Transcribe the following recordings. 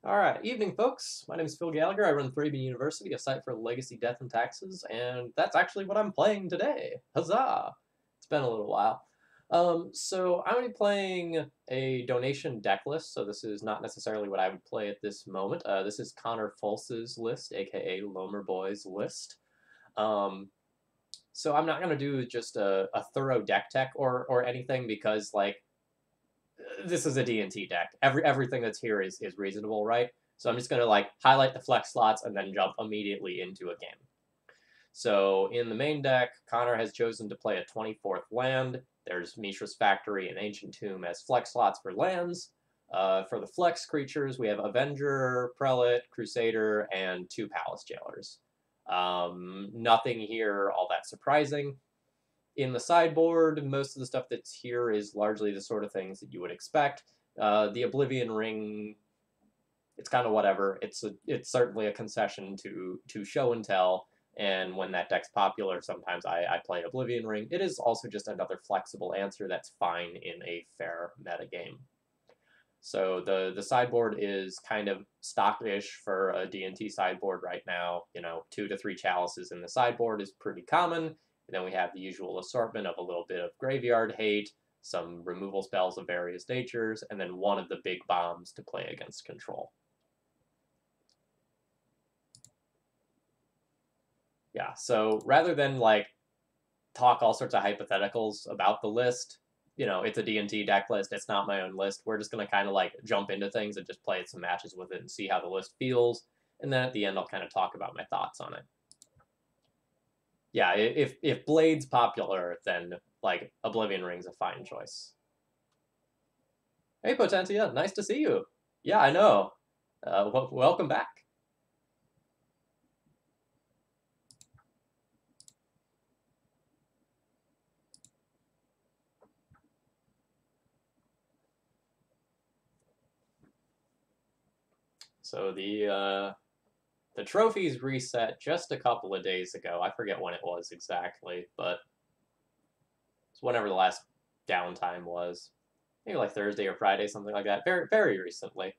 Alright, evening folks. My name is Phil Gallagher. I run Thraben University, a site for legacy, death, and taxes, and that's actually what I'm playing today. Huzzah! It's been a little while. So I'm going to be playing a donation deck list, so this is not necessarily what I would play at this moment. This is Connor Fulse's list, aka Loamer Boy's list. Um, so I'm not going to do just a thorough deck tech or anything because, like, this is a D&T deck. Everything that's here is reasonable, right? So I'm just going to like highlight the flex slots and then jump immediately into a game. So in the main deck, Connor has chosen to play a 24th land. There's Mishra's Factory and Ancient Tomb as flex slots for lands. For the flex creatures, we have Avenger, Prelate, Crusader, and 2 Palace Jailers. Nothing here all that surprising. In the sideboard, most of the stuff that's here is largely the sort of things that you would expect. The Oblivion Ring, it's kind of whatever. It's certainly a concession to show and tell. And when that deck's popular, sometimes I play Oblivion Ring. It is also just another flexible answer that's fine in a fair metagame. So the sideboard is kind of stockish for a D&T sideboard right now. 2 to 3 chalices in the sideboard is pretty common. And then we have the usual assortment of a little bit of graveyard hate, some removal spells of various natures, and then one of the big bombs to play against control. Yeah, so rather than like talk all sorts of hypotheticals about the list, it's a D&T deck list. It's not my own list. We're just going to kind of like jump into things and just play some matches with it and see how the list feels. And then at the end, I'll kind of talk about my thoughts on it. Yeah, if Blade's popular, then like Oblivion Ring's a fine choice. Hey, Potentia, nice to see you. Yeah, I know. Welcome back. So the trophies reset just a couple of days ago. I forget when it was exactly, but it's whenever the last downtime was. Maybe like Thursday or Friday, something like that. Very, very recently.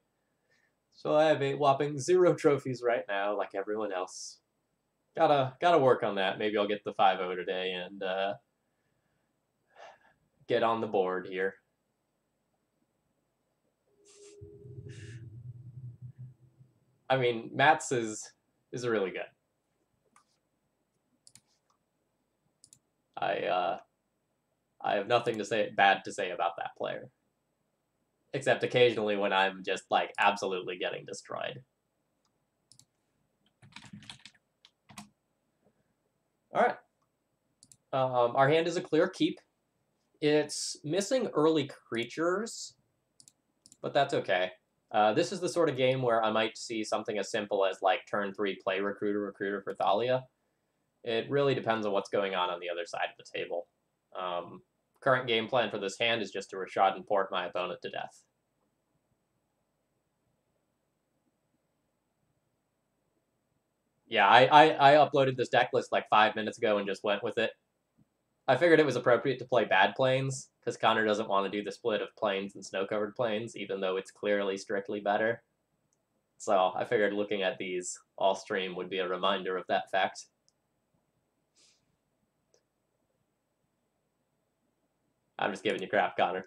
So I have a whopping 0 trophies right now, like everyone else. Gotta work on that. Maybe I'll get the 5-0 today and get on the board here. I mean, Mats is really good. I have nothing bad to say about that player, except occasionally when I'm just like absolutely getting destroyed. All right. Our hand is a clear keep. It's missing early creatures, but that's okay. This is the sort of game where I might see something as simple as like turn 3 play Recruiter for Thalia. It really depends on what's going on the other side of the table. Current game plan for this hand is just to Rashad and Port my opponent to death. Yeah, I uploaded this deck list like 5 minutes ago and just went with it. I figured it was appropriate to play bad planes, because Connor doesn't want to do the split of planes and snow-covered planes, even though it's clearly strictly better. So I figured looking at these all stream would be a reminder of that fact. I'm just giving you crap, Connor.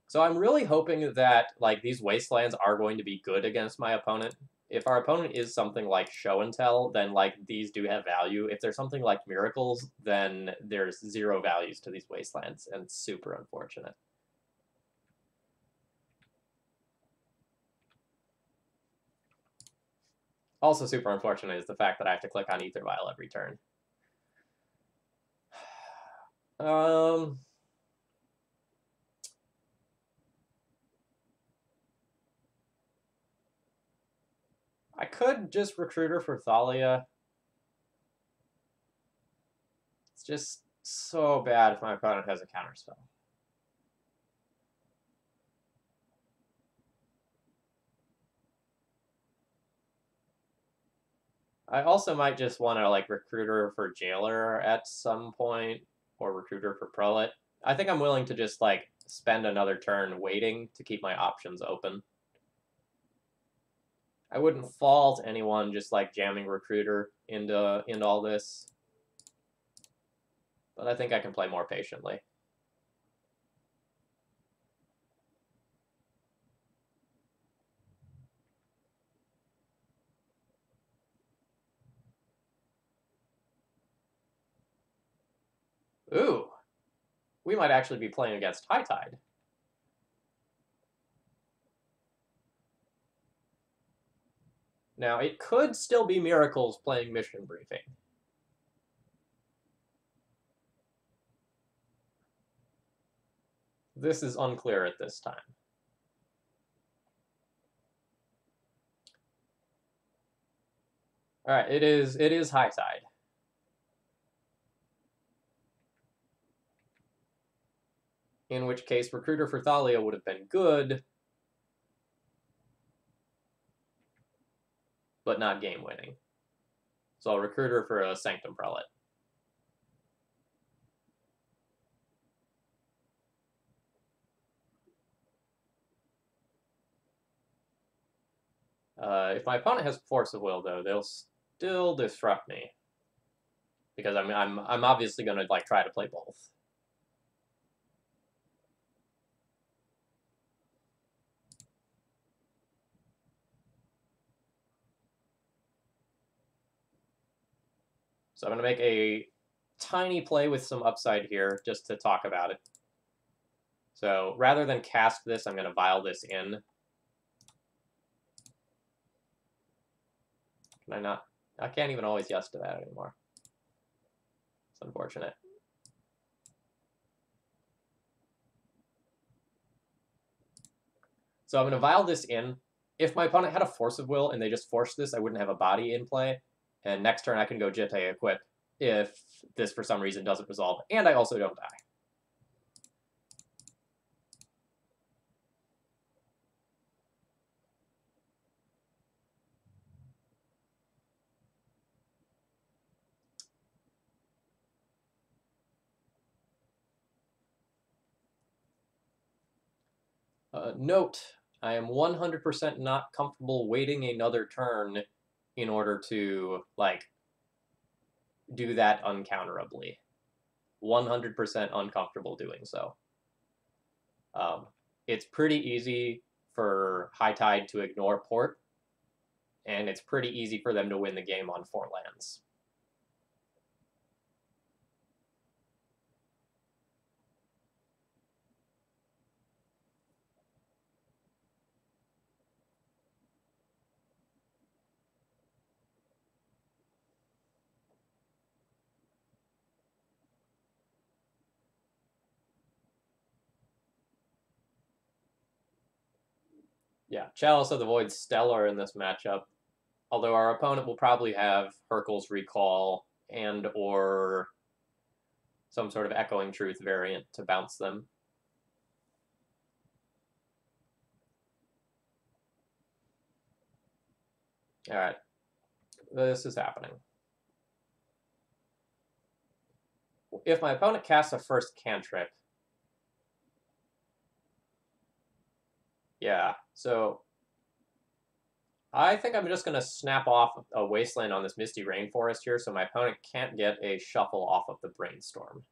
So I'm really hoping that like these wastelands are going to be good against my opponent. If our opponent is something like Show and Tell, then like these do have value. If there's something like Miracles, then there's 0 values to these wastelands, and it's super unfortunate. Also super unfortunate is the fact that I have to click on Ether Vial every turn. I could just Recruiter for Thalia. It's just so bad if my opponent has a counterspell. I also might just want to like Recruiter for Jailer at some point, or Recruiter for Prelate. I think I'm willing to just, like, spend another turn waiting to keep my options open. I wouldn't fault anyone just, like, jamming Recruiter into all this. But I think I can play more patiently. Ooh, we might actually be playing against High Tide. Now, it could still be Miracles playing Mission Briefing. This is unclear at this time. All right, it is High Tide. In which case, Recruiter for Thalia would have been good, but not game-winning. So Recruiter for a Sanctum Prelate. If my opponent has Force of Will, though, they'll still disrupt me. Because I'm obviously going to, like, try to play both. So I'm going to make a tiny play with some upside here just to talk about it. So rather than cast this, I'm going to vial this in. Can I not? I can't even always yes to that anymore. It's unfortunate. So I'm going to vial this in. If my opponent had a Force of Will and they just forced this, I wouldn't have a body in play. And next turn I can go Jitte equip if this for some reason doesn't resolve. And I also don't die. Note, I am 100% not comfortable waiting another turn in order to, like, do that uncounterably. 100% uncomfortable doing so. It's pretty easy for High Tide to ignore Port, and it's pretty easy for them to win the game on 4 lands. Yeah, Chalice of the Void's stellar in this matchup, although our opponent will probably have Hurkyl's Recall and or some sort of Echoing Truth variant to bounce them. All right, this is happening. If my opponent casts a first cantrip, yeah, so I think I'm just going to snap off a Wasteland on this Misty Rainforest here so my opponent can't get a shuffle off of the Brainstorm.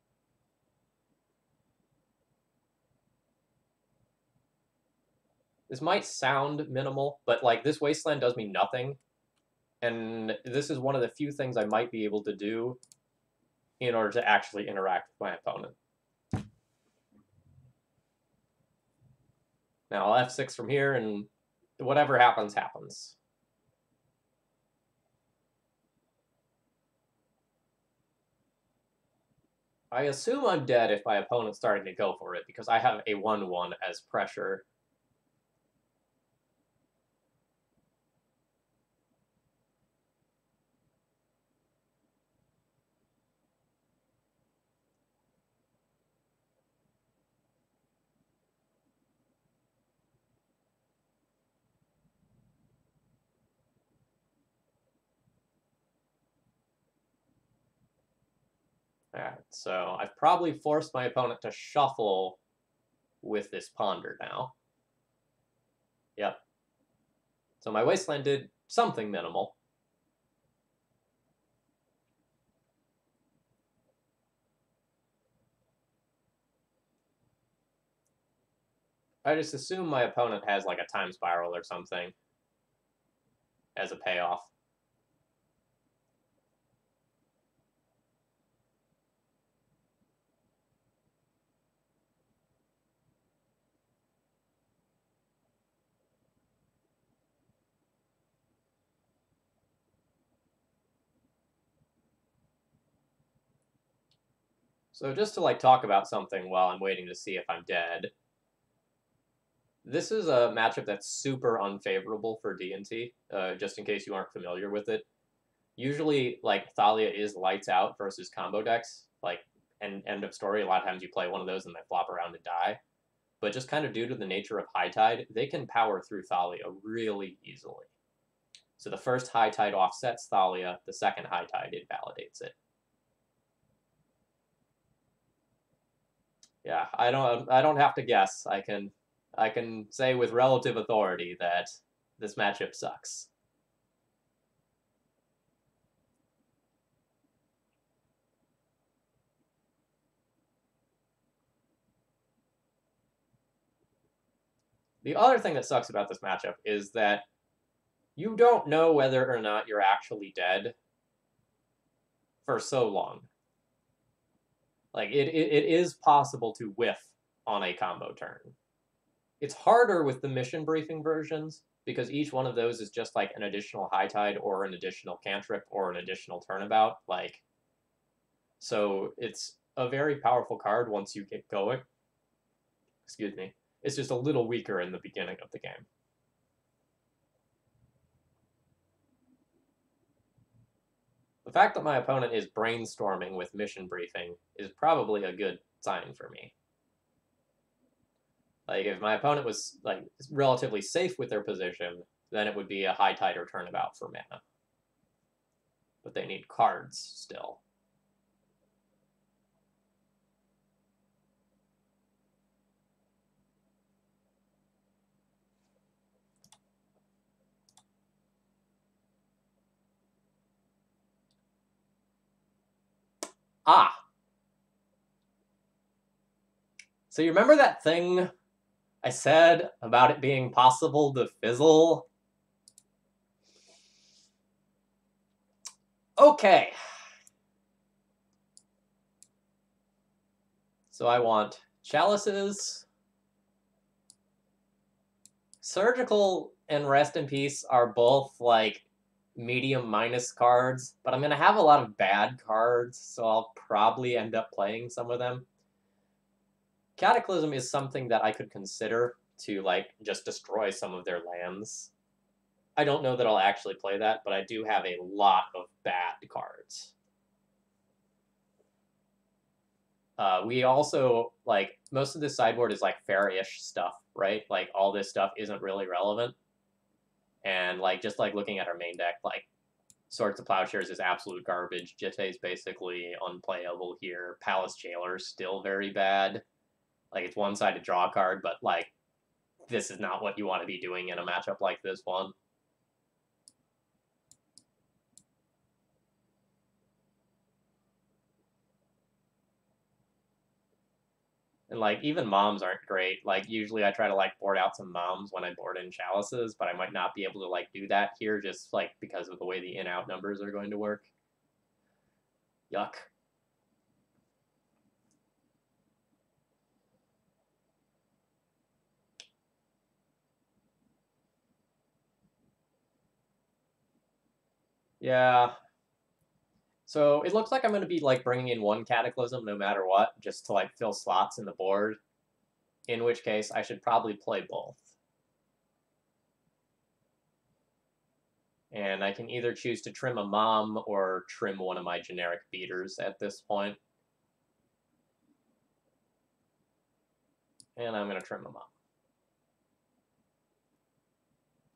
This might sound minimal, but, like, this Wasteland does me nothing, and this is one of the few things I might be able to do in order to actually interact with my opponent. Now I'll F6 from here, and whatever happens, happens. I assume I'm dead if my opponent's starting to go for it, because I have a 1-1 as pressure. Alright, so I've probably forced my opponent to shuffle with this Ponder now. Yep. So my Wasteland did something minimal. I just assume my opponent has like a Time Spiral or something as a payoff. So just to like talk about something while I'm waiting to see if I'm dead. This is a matchup that's super unfavorable for D&T, just in case you aren't familiar with it. Usually, like, Thalia is lights out versus combo decks. Like, end of story, a lot of times you play one of those and they flop around and die. But just kind of due to the nature of High Tide, they can power through Thalia really easily. So the first High Tide offsets Thalia, the second High Tide invalidates it. Yeah, I don't have to guess. I can say with relative authority that this matchup sucks. The other thing that sucks about this matchup is that you don't know whether or not you're actually dead for so long. Like, it is possible to whiff on a combo turn. It's harder with the mission briefing versions because each one of those is just like an additional High Tide or an additional cantrip or an additional turnabout. Like, so it's a very powerful card once you get going. Excuse me. It's just a little weaker in the beginning of the game. The fact that my opponent is brainstorming with mission briefing is probably a good sign for me. Like, if my opponent was like relatively safe with their position, then it would be a High Tide or Turnabout for mana. But they need cards still. Ah! So you remember that thing I said about it being possible to fizzle? Okay. So I want chalices. Surgical and Rest in Peace are both like medium minus cards, but I'm going to have a lot of bad cards, so I'll probably end up playing some of them. Cataclysm is something that I could consider to like just destroy some of their lands. I don't know that I'll actually play that, but I do have a lot of bad cards. We also, like, most of this sideboard is, like, fair-ish stuff, right? Like, all this stuff isn't really relevant. And, like, just, like, looking at our main deck, like, Swords to Plowshares is absolute garbage. Jitte is basically unplayable here. Palace Jailer's still very bad. Like, it's one-sided draw card, but, like, this is not what you want to be doing in a matchup like this one. And, like, even moms aren't great. Like, usually I try to, like, board out some moms when I board in chalices, but I might not be able to, like, do that here just, like, because of the way the in-out numbers are going to work. Yuck. Yeah. So it looks like I'm going to be, like, bringing in one Cataclysm no matter what, just to, like, fill slots in the board. In which case, I should probably play both. And I can either choose to trim a mom or trim one of my generic beaters at this point. And I'm going to trim a mom.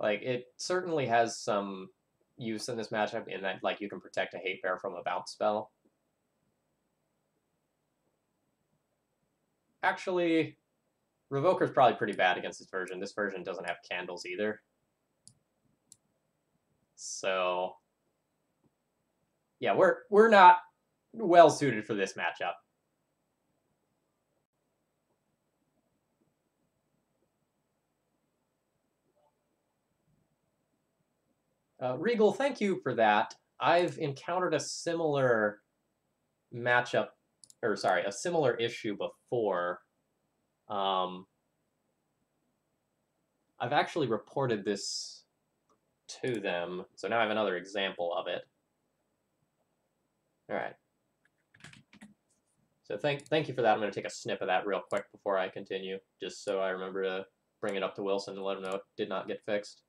Like, it certainly has some use in this matchup in that, like, you can protect a Hate Bear from a bounce spell. Actually, Revoker's probably pretty bad against this version. This version doesn't have candles either. So, yeah, we're not well suited for this matchup. Regal, thank you for that. I've encountered a similar matchup, or sorry, a similar issue before. I've actually reported this to them, so now I have another example of it. All right. So thank you for that. I'm going to take a snip of that real quick before I continue, just so I remember to bring it up to Wilson and let him know it did not get fixed.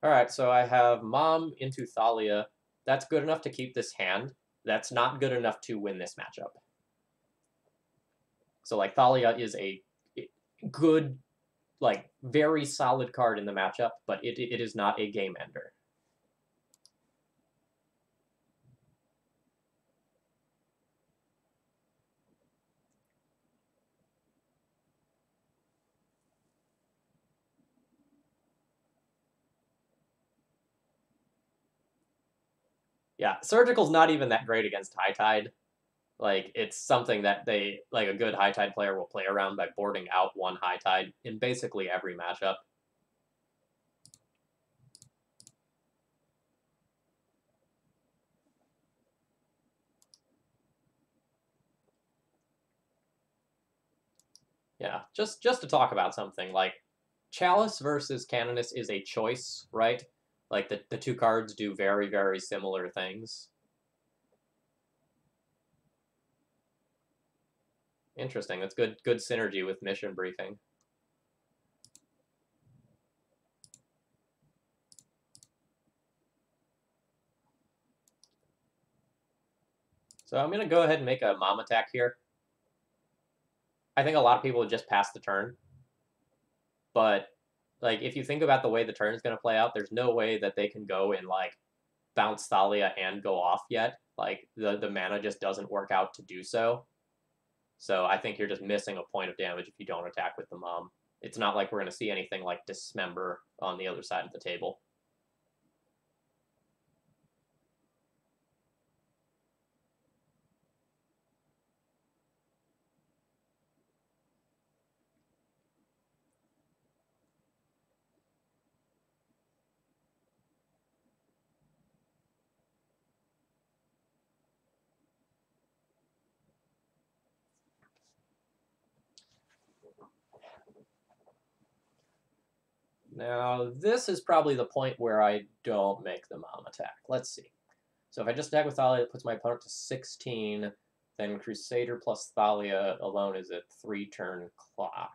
All right, so I have Mom into Thalia. That's good enough to keep this hand. That's not good enough to win this matchup. So, like, Thalia is a good, like, very solid card in the matchup, but it is not a game ender. Yeah, Surgical's not even that great against High Tide. Like, it's something that like, a good High Tide player will play around by boarding out one High Tide in basically every matchup. Yeah, just to talk about something, like, Chalice versus Canoness is a choice, right? Like, the two cards do very, very similar things. Interesting. That's good synergy with mission briefing. So I'm going to go ahead and make a Mom attack here. I think a lot of people would just pass the turn. But, like, if you think about the way the turn is going to play out, there's no way that they can go and, like, bounce Thalia and go off yet. Like, the mana just doesn't work out to do so. So I think you're just missing a point of damage if you don't attack with the Mom. It's not like we're going to see anything like Dismember on the other side of the table. Now, this is probably the point where I don't make the Mom attack. Let's see. So if I just attack with Thalia, it puts my opponent to 16. Then Crusader plus Thalia alone is a 3-turn clock.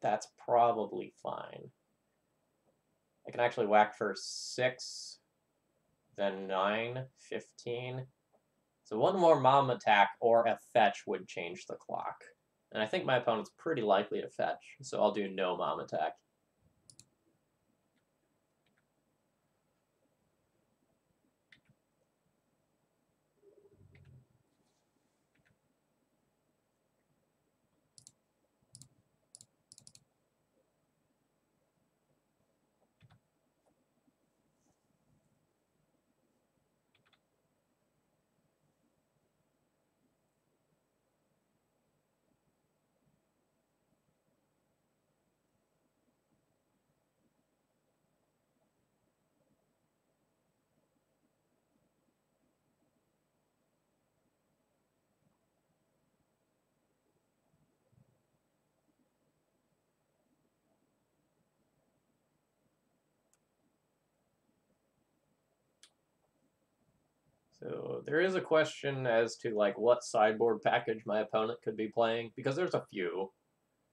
That's probably fine. I can actually whack for 6, then 9, 15. So one more Mom attack or a fetch would change the clock. And I think my opponent's pretty likely to fetch, so I'll do no Mom attack. So there is a question as to, like, what sideboard package my opponent could be playing, because there's a few.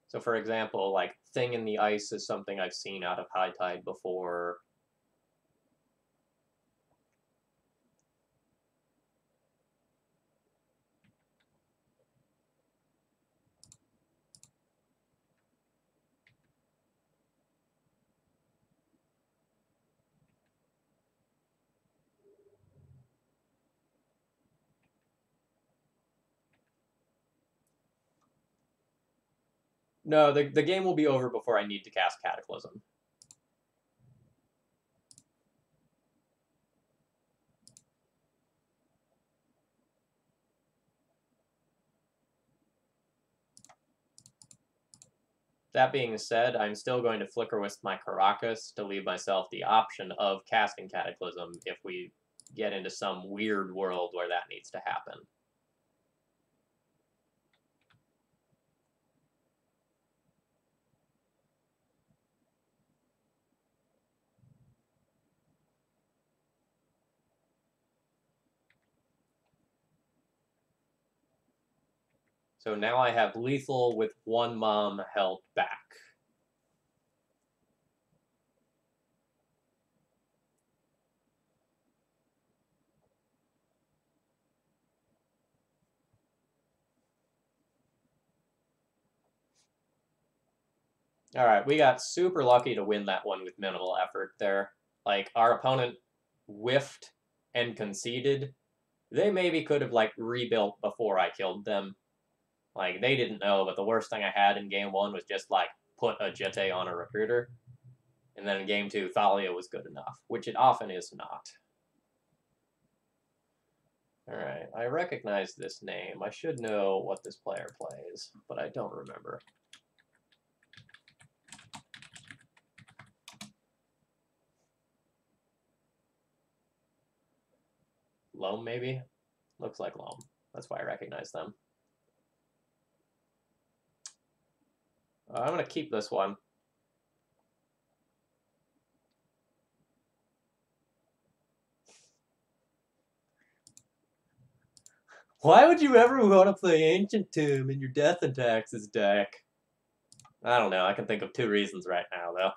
So for example, like, Thing in the Ice is something I've seen out of High Tide before. No, the game will be over before I need to cast Cataclysm. That being said, I'm still going to Flicker Wisp my Caracas to leave myself the option of casting Cataclysm if we get into some weird world where that needs to happen. So now I have lethal with one mom held back. All right, we got super lucky to win that one with minimal effort there. Like, our opponent whiffed and conceded. They maybe could have, like, rebuilt before I killed them. Like, they didn't know, but the worst thing I had in game one was just, like, put a Jete on a recruiter. And then in game two, Thalia was good enough, which it often is not. Alright, I recognize this name. I should know what this player plays, but I don't remember. Loam, maybe? Looks like Loam. That's why I recognize them. I'm going to keep this one. Why would you ever want to play Ancient Tomb in your Death and Taxes deck? I don't know. I can think of two reasons right now, though.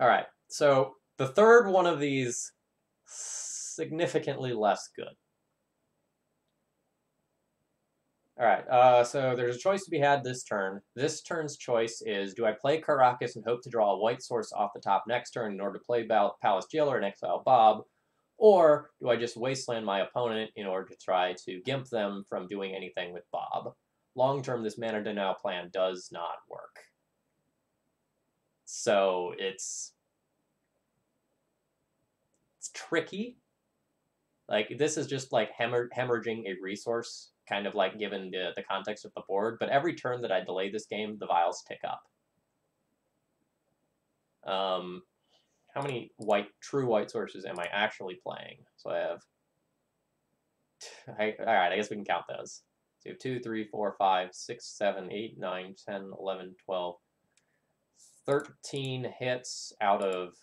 All right, so the third one of these, significantly less good. All right, so there's a choice to be had this turn. This turn's choice is, do I play Caracas and hope to draw a white source off the top next turn in order to play Palace Jailer and exile Bob, or do I just wasteland my opponent in order to try to gimp them from doing anything with Bob? Long term, this mana denial plan does not work. So it's tricky. Like, this is just like hemorrhaging a resource, kind of like given the context of the board. But every turn that I delay this game, the vials tick up. How many true white sources am I actually playing? So I have. All right, I guess we can count those. So you have 2, 3, 4, 5, 6, 7, 8, 9, 10, 11, 12, 13 hits out of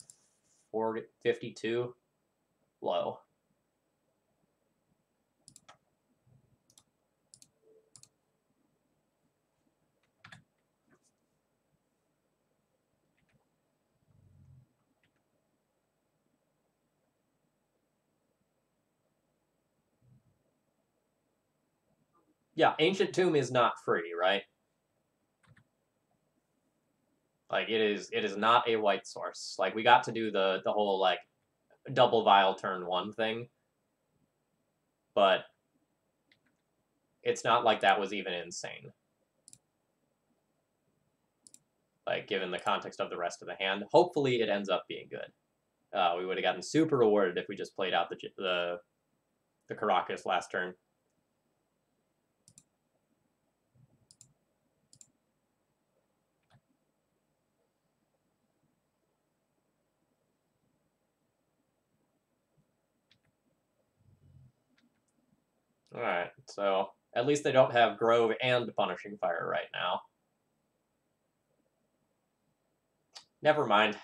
52. Low. Yeah, Ancient Tomb is not free, right? Like, it is not a white source. Like, we got to do the whole, like, double vial turn one thing, but it's not like that was even insane. Like, given the context of the rest of the hand. Hopefully it ends up being good. We would have gotten super rewarded if we just played out the Caracas last turn. Alright, so at least they don't have Grove and Punishing Fire right now. Never mind.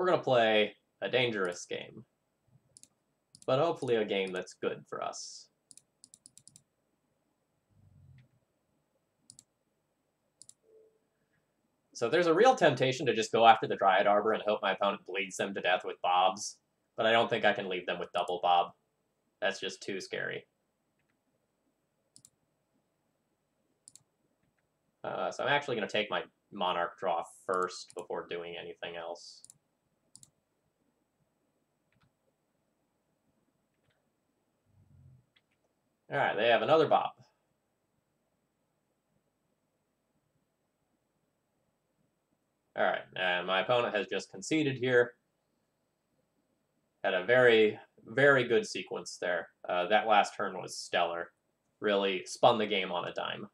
we're going to play a dangerous game, but hopefully a game that's good for us. So there's a real temptation to just go after the Dryad Arbor and hope my opponent bleeds them to death with bobs, but I don't think I can leave them with double bob. That's just too scary. So I'm actually going to take my Monarch draw first before doing anything else. All right, they have another bob. All right, and my opponent has just conceded here. Had a very, very good sequence there. That last turn was stellar. Really spun the game on a dime.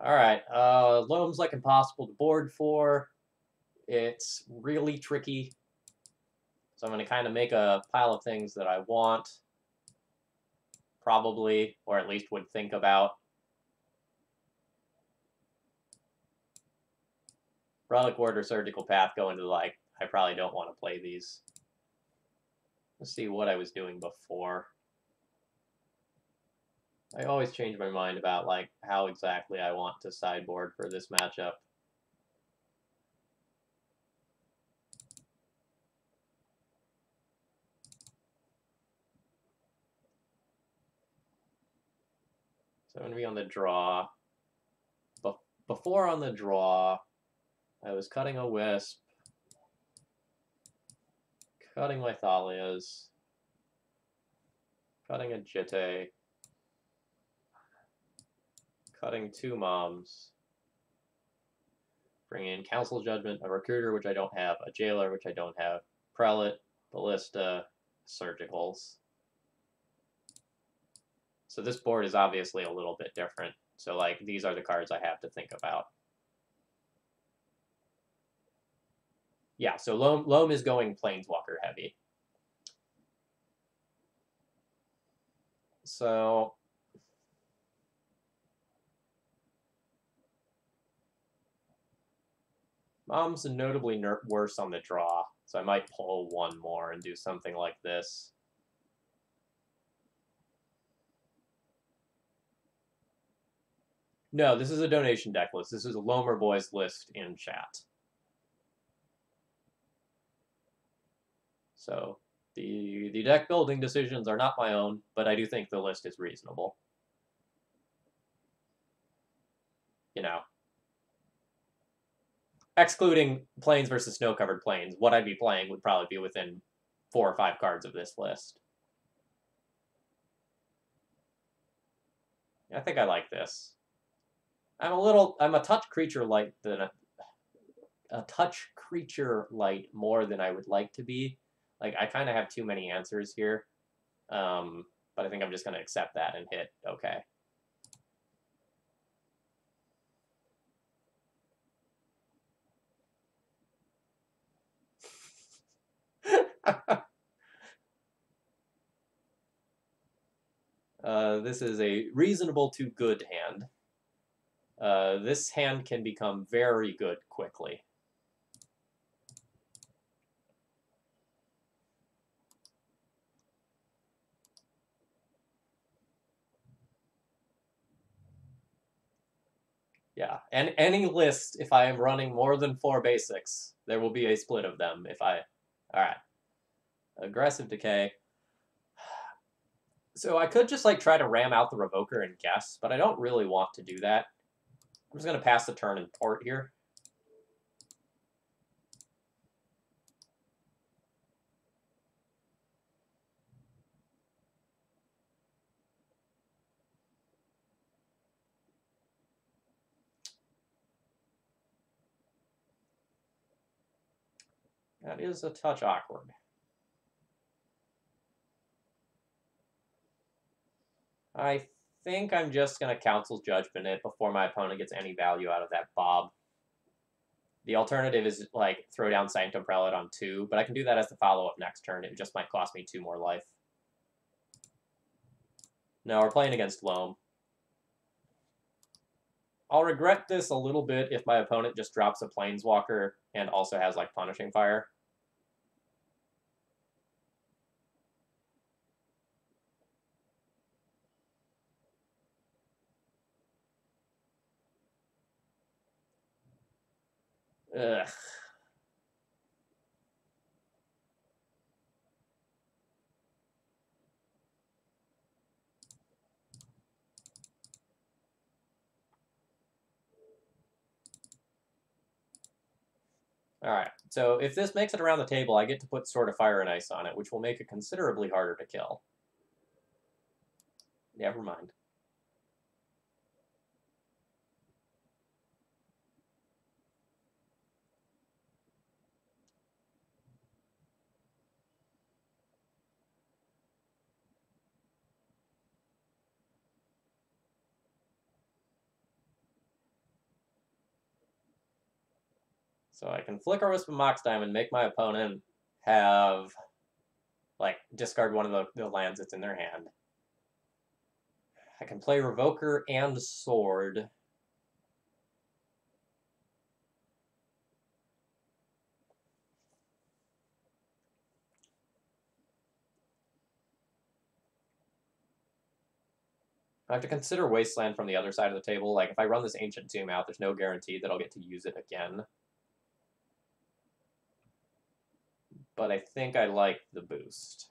All right, Loam's like impossible to board for. It's really tricky. So I'm going to kind of make a pile of things that I want, probably, or at least would think about. Relic Ward or Surgical Path go into, like, I probably don't want to play these. Let's see what I was doing before. I always change my mind about, like, how exactly I want to sideboard for this matchup. So I'm going to be on the draw. Before on the draw, I was cutting a Wisp, cutting my Thalias, cutting a Jitte, cutting 2 Moms, bringing in Council Judgment, a Recruiter, which I don't have, a Jailer, which I don't have, Prelate, Ballista, Surgicals. So this board is obviously a little bit different. So, like, these are the cards I have to think about. Yeah, so Loam is going Planeswalker heavy. So Mom's notably worse on the draw, so I might pull 1 more and do something like this. No, this is a donation deck list. This is a Loamer Boys list in chat. So the deck building decisions are not my own, but I do think the list is reasonable. You know, excluding plains versus snow-covered plains, what I'd be playing would probably be within 4 or 5 cards of this list. I think I like this. I'm a touch creature light than a touch creature light more than I would like to be. Like, I kind of have too many answers here. But I think I'm just going to accept that and hit okay. This is a reasonable to good hand. This hand can become very good quickly. Yeah, and any list, if I am running more than 4 basics, there will be a split of them if I... Alright. Aggressive Decay. So I could just, like, try to ram out the Revoker and guess, but I don't really want to do that. I'm just going to pass the turn and port here. That is a touch awkward. I think I'm just going to Council's Judgment it before my opponent gets any value out of that Bob. The alternative is, like, throw down Sanctum Prelate on 2, but I can do that as the follow-up next turn. It just might cost me 2 more life. No, we're playing against Loam. I'll regret this a little bit if my opponent just drops a Planeswalker and also has, like, Punishing Fire. Ugh. Alright, so if this makes it around the table, I get to put Sword of Fire and Ice on it, which will make it considerably harder to kill. Never mind. So I can Flicker Wisp and Mox Diamond, make my opponent have, like, discard one of the lands that's in their hand. I can play Revoker and Sword. I have to consider Wasteland from the other side of the table. Like, if I run this Ancient Tomb out, there's no guarantee that I'll get to use it again. But I think I like the boost.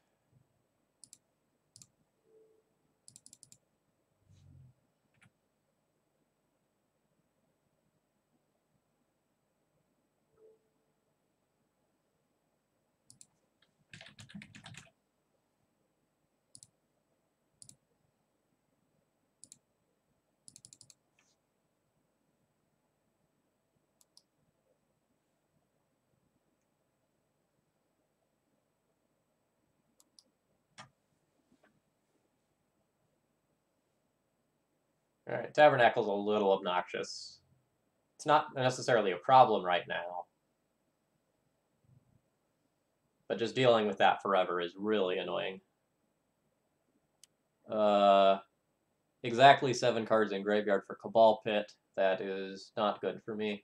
Alright, Tabernacle's a little obnoxious. It's not necessarily a problem right now. But just dealing with that forever is really annoying. Exactly 7 cards in graveyard for Cabal Pit. That is not good for me.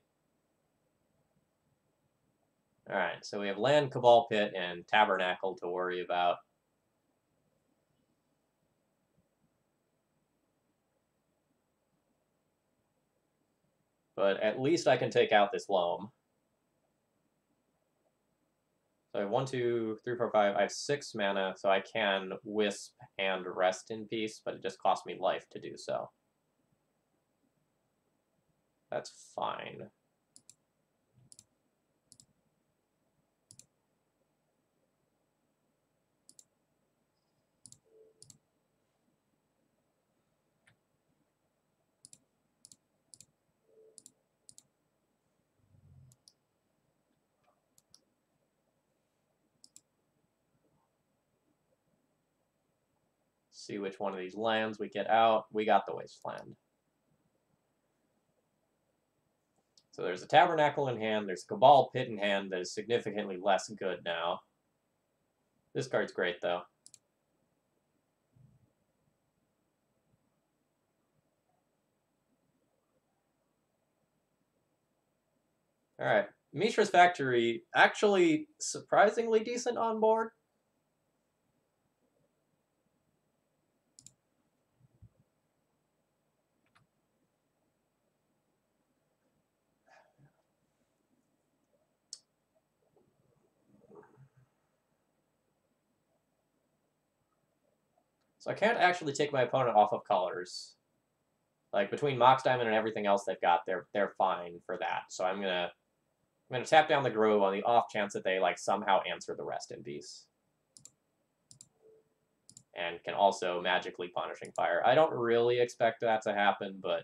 Alright, so we have Land, Cabal Pit, and Tabernacle to worry about. But at least I can take out this Loam. So I have 1, 2, 3, 4, 5. I have 6 mana, so I can Wisp and Rest in Peace, but it just costs me life to do so. That's fine. See which one of these lands we get out. We got the Wasteland. So there's a Tabernacle in hand, there's a Cabal Pit in hand that is significantly less good now. This card's great, though. Alright, Mishra's Factory, actually surprisingly decent on board. So I can't actually take my opponent off of colors. Like, between Mox Diamond and everything else they've got, they're fine for that. So I'm gonna tap down the Grove on the off chance that they, like, somehow answer the Rest in Peace. And can also magically Punishing Fire. I don't really expect that to happen, but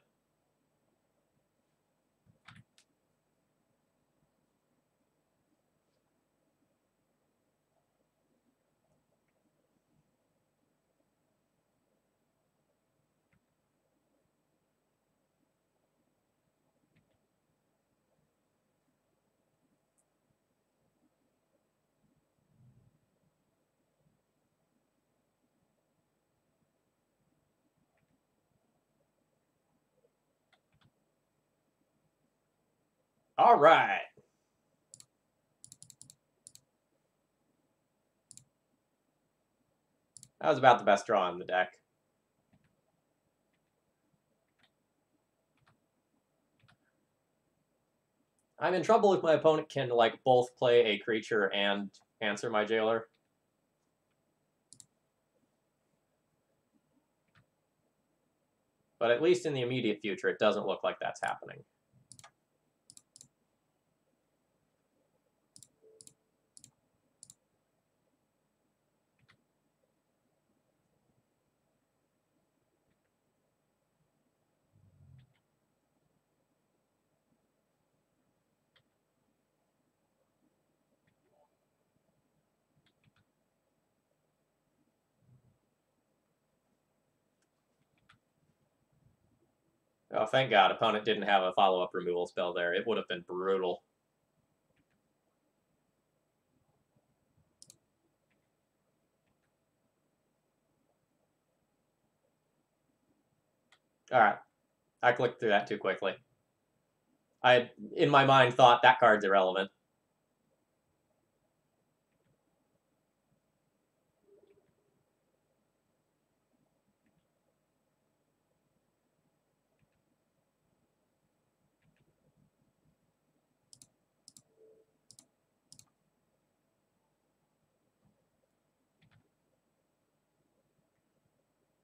All right. That was about the best draw in the deck. I'm in trouble if my opponent can, like, both play a creature and answer my jailer. But at least in the immediate future, it doesn't look like that's happening. Oh, thank God, opponent didn't have a follow-up removal spell there. It would have been brutal. All right. I clicked through that too quickly. I, in my mind, thought that card's irrelevant.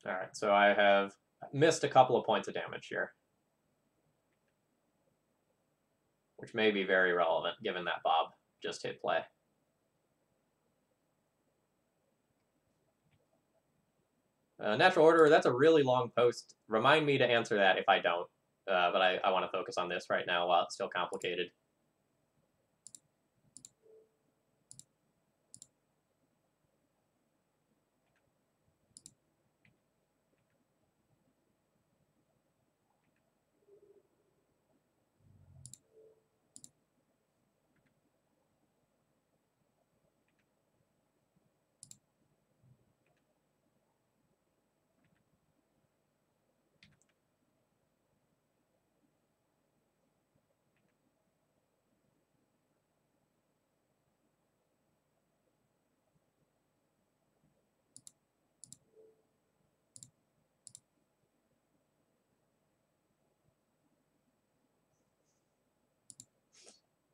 All right, so I have missed a couple of points of damage here, which may be very relevant given that Bob just hit play. Natural Order, that's a really long post. Remind me to answer that if I don't. But I want to focus on this right now while it's still complicated.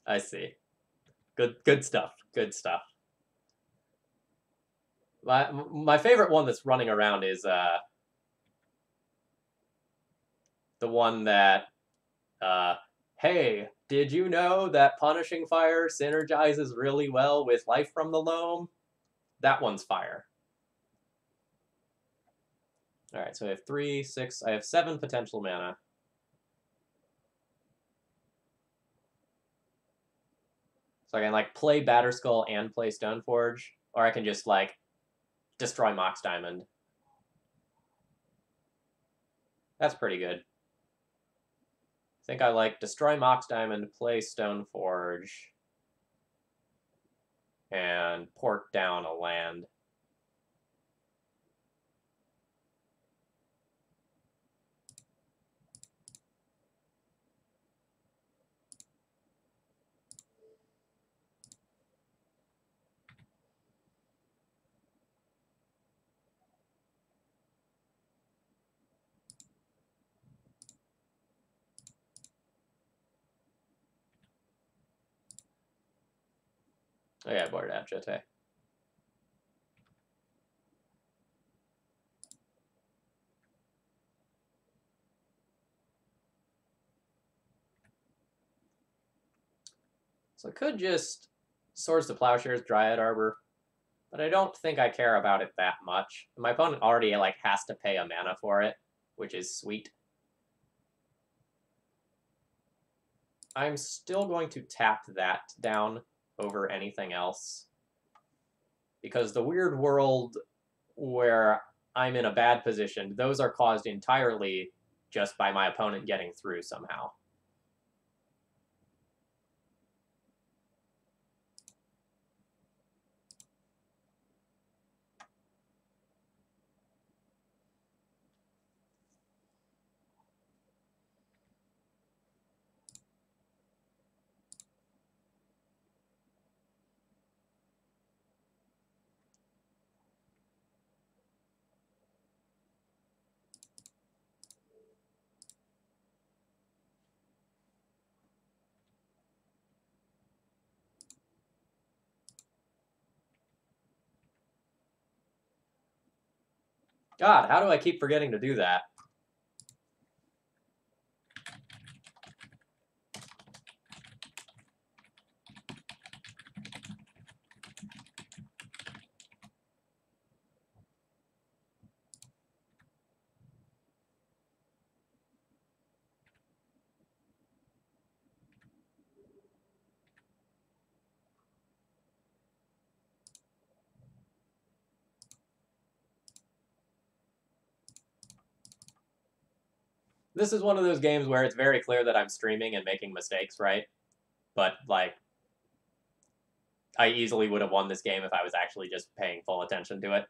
I see. Good stuff. Good stuff. My favorite one that's running around is the one that hey, did you know that Punishing Fire synergizes really well with Life from the Loam? That one's fire. All right, so I have 3, 6, I have 7 potential mana. So I can, like, play Batterskull and play Stoneforge, or I can just, like, destroy Mox Diamond. That's pretty good. I think I like destroy Mox Diamond, play Stoneforge, and port down a land. Oh yeah, I boarded out Jete. So I could just Swords to Plowshares, Dryad Arbor, but I don't think I care about it that much. My opponent already, like, has to pay a mana for it, which is sweet. I'm still going to tap that down over anything else, because the weird world where I'm in a bad position, those are caused entirely just by my opponent getting through somehow. God, how do I keep forgetting to do that? This is one of those games where it's very clear that I'm streaming and making mistakes, right? But, like, I easily would have won this game if I was actually just paying full attention to it.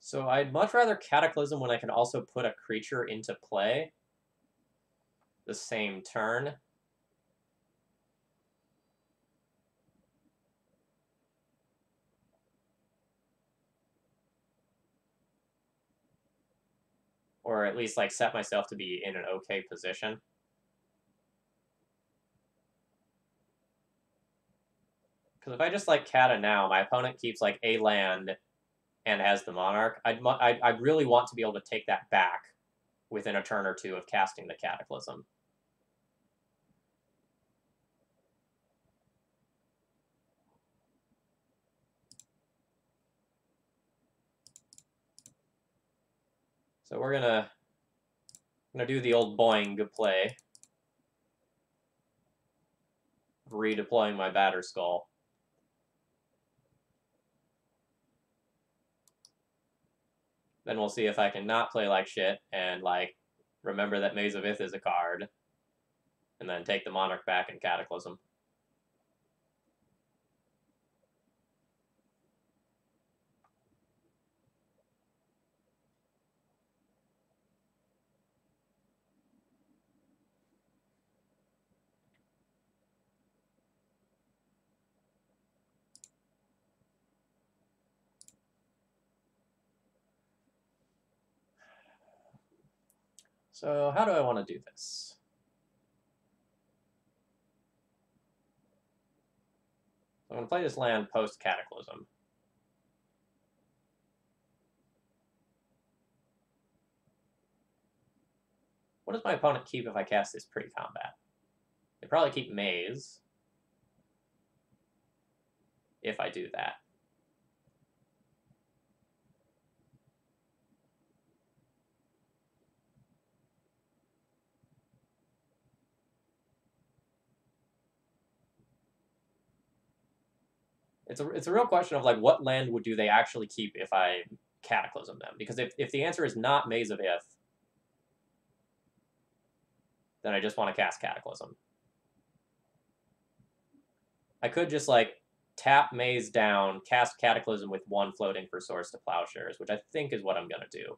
So I'd much rather Cataclysm when I can also put a creature into play the same turn. Or at least, like, set myself to be in an okay position. Because if I just, like, Cata now, my opponent keeps, like, a land and has the Monarch. I'd really want to be able to take that back within a turn or two of casting the Cataclysm. So we're gonna do the old boing play, redeploying my Batter Skull. Then we'll see if I can not play like shit and, like, remember that Maze of Ith is a card, and then take the Monarch back and Cataclysm. So how do I want to do this? I'm going to play this land post-Cataclysm. What does my opponent keep if I cast this pre-combat? They probably keep Maze if I do that. It's a real question of, like, what land do they actually keep if I Cataclysm them? Because if the answer is not Maze of Ith, then I just want to cast Cataclysm. I could just, like, tap Maze down, cast Cataclysm with one floating for Source to Plowshares, which I think is what I'm going to do.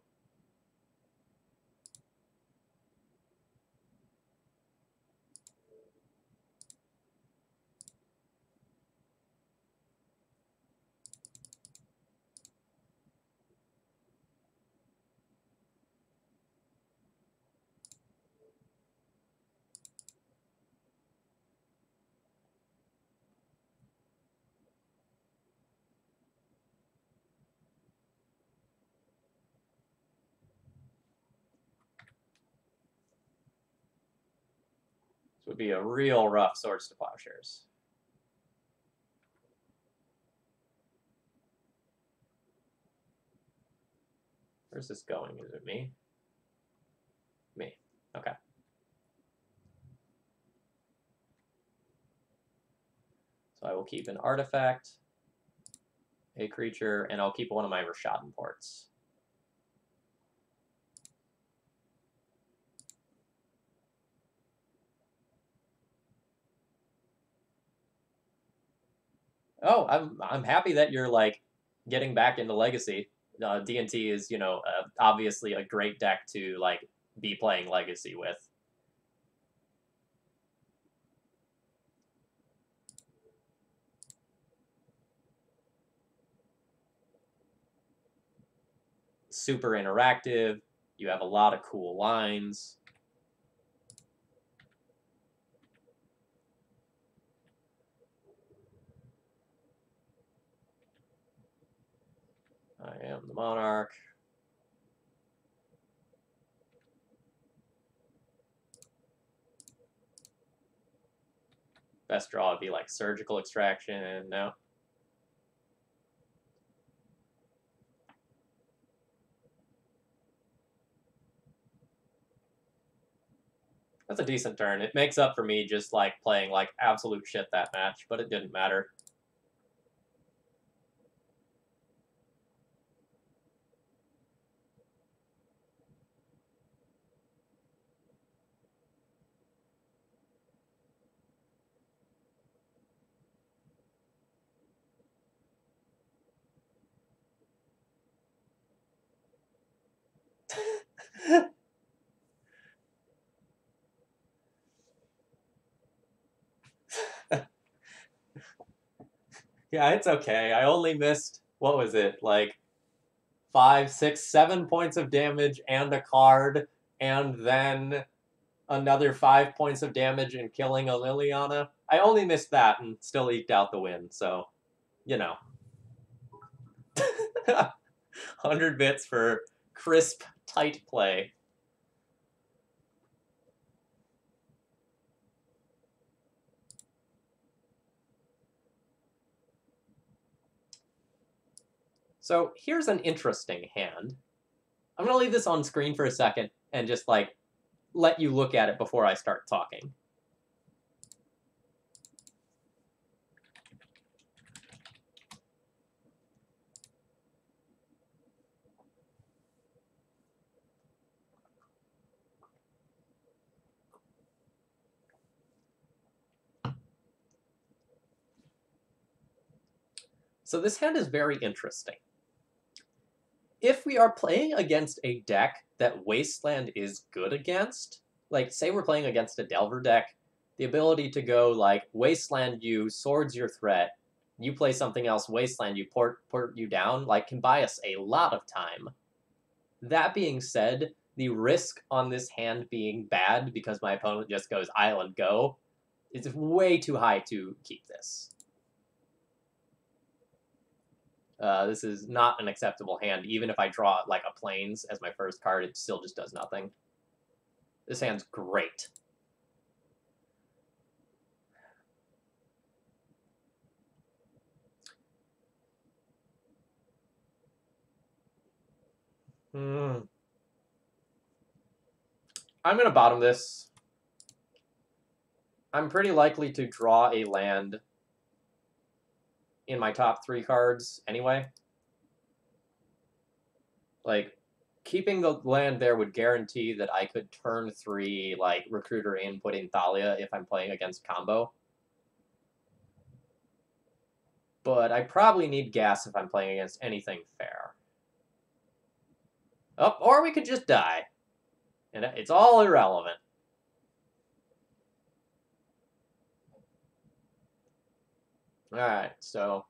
This would be a real rough Swords to Plowshares. Where's this going? Is it me? Me. Okay. So I will keep an artifact, a creature, and I'll keep one of my Rashadan ports. Oh, I'm happy that you're, like, getting back into Legacy. D&T is, you know, obviously a great deck to like be playing Legacy with. Super interactive. You have a lot of cool lines. I am the Monarch. Best draw would be like Surgical Extraction. No. That's a decent turn. It makes up for me just like playing like absolute shit that match, but it didn't matter. Yeah, it's okay. I only missed, what was it, like 5, 6, 7 points of damage and a card, and then another 5 points of damage in killing a Liliana. I only missed that and still eked out the win, so, you know. 100 bits for crisp, tight play. So here's an interesting hand. I'm going to leave this on screen for a second and just, like, let you look at it before I start talking. So this hand is very interesting. If we are playing against a deck that Wasteland is good against, like say we're playing against a Delver deck, the ability to go like Wasteland you, Swords your threat, you play something else, Wasteland you, port you down, like can buy us a lot of time. That being said, the risk on this hand being bad because my opponent just goes Island Go is way too high to keep this. This is not an acceptable hand. Even if I draw like a Plains as my first card, it still just does nothing. This hand's great. I'm going to bottom this. I'm pretty likely to draw a land in my top 3 cards anyway. Like, keeping the land there would guarantee that I could turn 3, like, Recruiter in, put in Thalia if I'm playing against combo. But I probably need gas if I'm playing against anything fair. Oh, or we could just die. And it's all irrelevant. Alright, so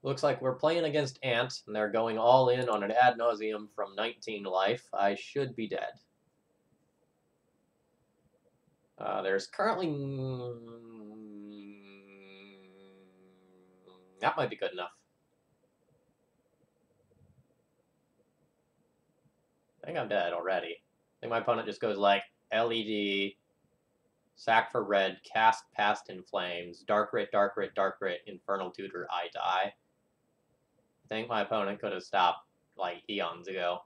looks like we're playing against Ant, and they're going all in on an ad nauseum from 19 life. I should be dead. There's currently... that might be good enough. I think I'm dead already. I think my opponent just goes like LED, sack for red, cast Past in Flames, Dark Writ, Dark Writ, Dark Writ, Infernal Tutor, I die. I think my opponent could have stopped like eons ago.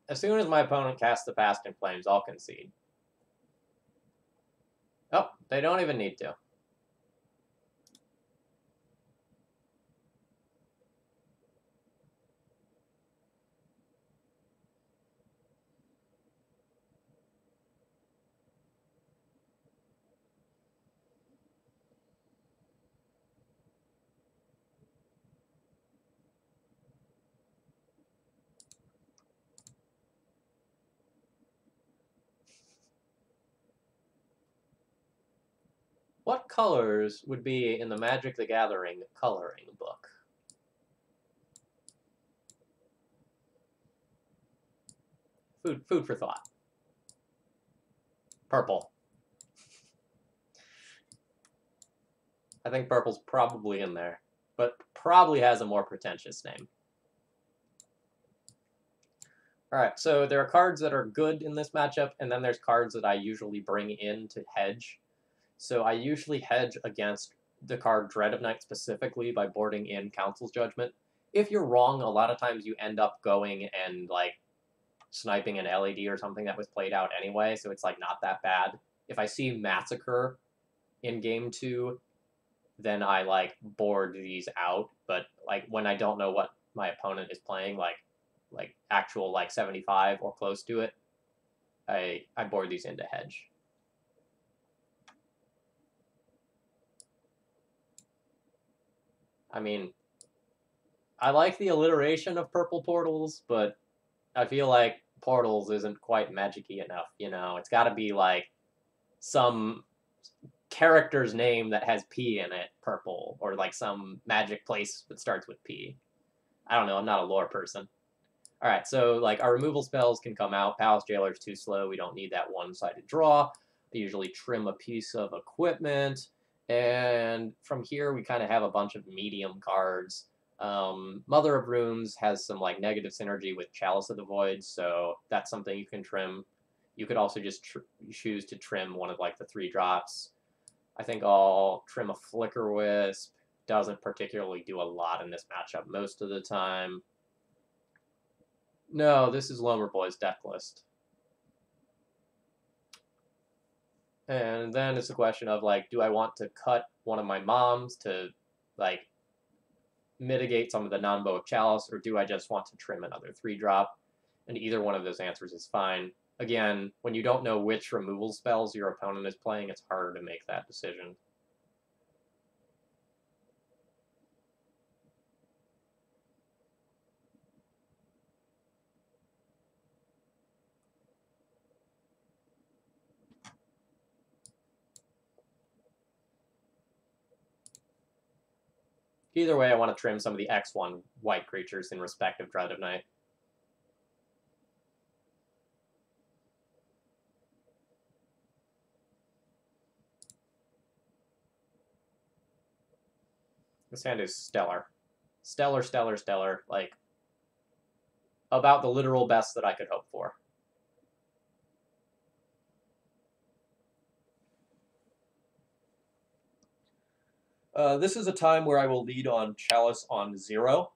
As soon as my opponent casts the Past in Flames, I'll concede. Oh, they don't even need to. What colors would be in the Magic the Gathering coloring book? Food for thought. Purple. I think purple's probably in there, but probably has a more pretentious name. All right, so there are cards that are good in this matchup, and then there's cards that I usually bring in to hedge. So I usually hedge against the card Dread of Night specifically by boarding in Council's Judgment. If you're wrong, a lot of times you end up going and like sniping an LED or something that was played out anyway, so it's like not that bad. If I see Massacre in game 2, then I like board these out. But like when I don't know what my opponent is playing, like actual like 75 or close to it, I board these into hedge. I mean, I like the alliteration of purple portals, but I feel like portals isn't quite magic-y enough, you know? It's got to be like some character's name that has P in it, purple, or like some magic place that starts with P. I don't know, I'm not a lore person. All right, so like our removal spells can come out. Palace Jailer's too slow. We don't need that one-sided draw. I usually trim a piece of equipment. And from here, we kind of have a bunch of medium cards. Mother of Runes has some like negative synergy with Chalice of the Void, so that's something you can trim. You could also just choose to trim one of like the 3 drops. I think I'll trim a Flicker Wisp. Doesn't particularly do a lot in this matchup most of the time. No, this is Loamer Boy's deck list. And then it's a question of like, do I want to cut one of my moms to like mitigate some of the non-bow of Chalice, or do I just want to trim another 3-drop? And either one of those answers is fine. Again, when you don't know which removal spells your opponent is playing, it's harder to make that decision. Either way, I want to trim some of the X1 white creatures in respect of Dread of Night. This hand is stellar. Stellar, stellar, stellar. Like, about the literal best that I could hope for. This is a time where I will lead on Chalice on 0,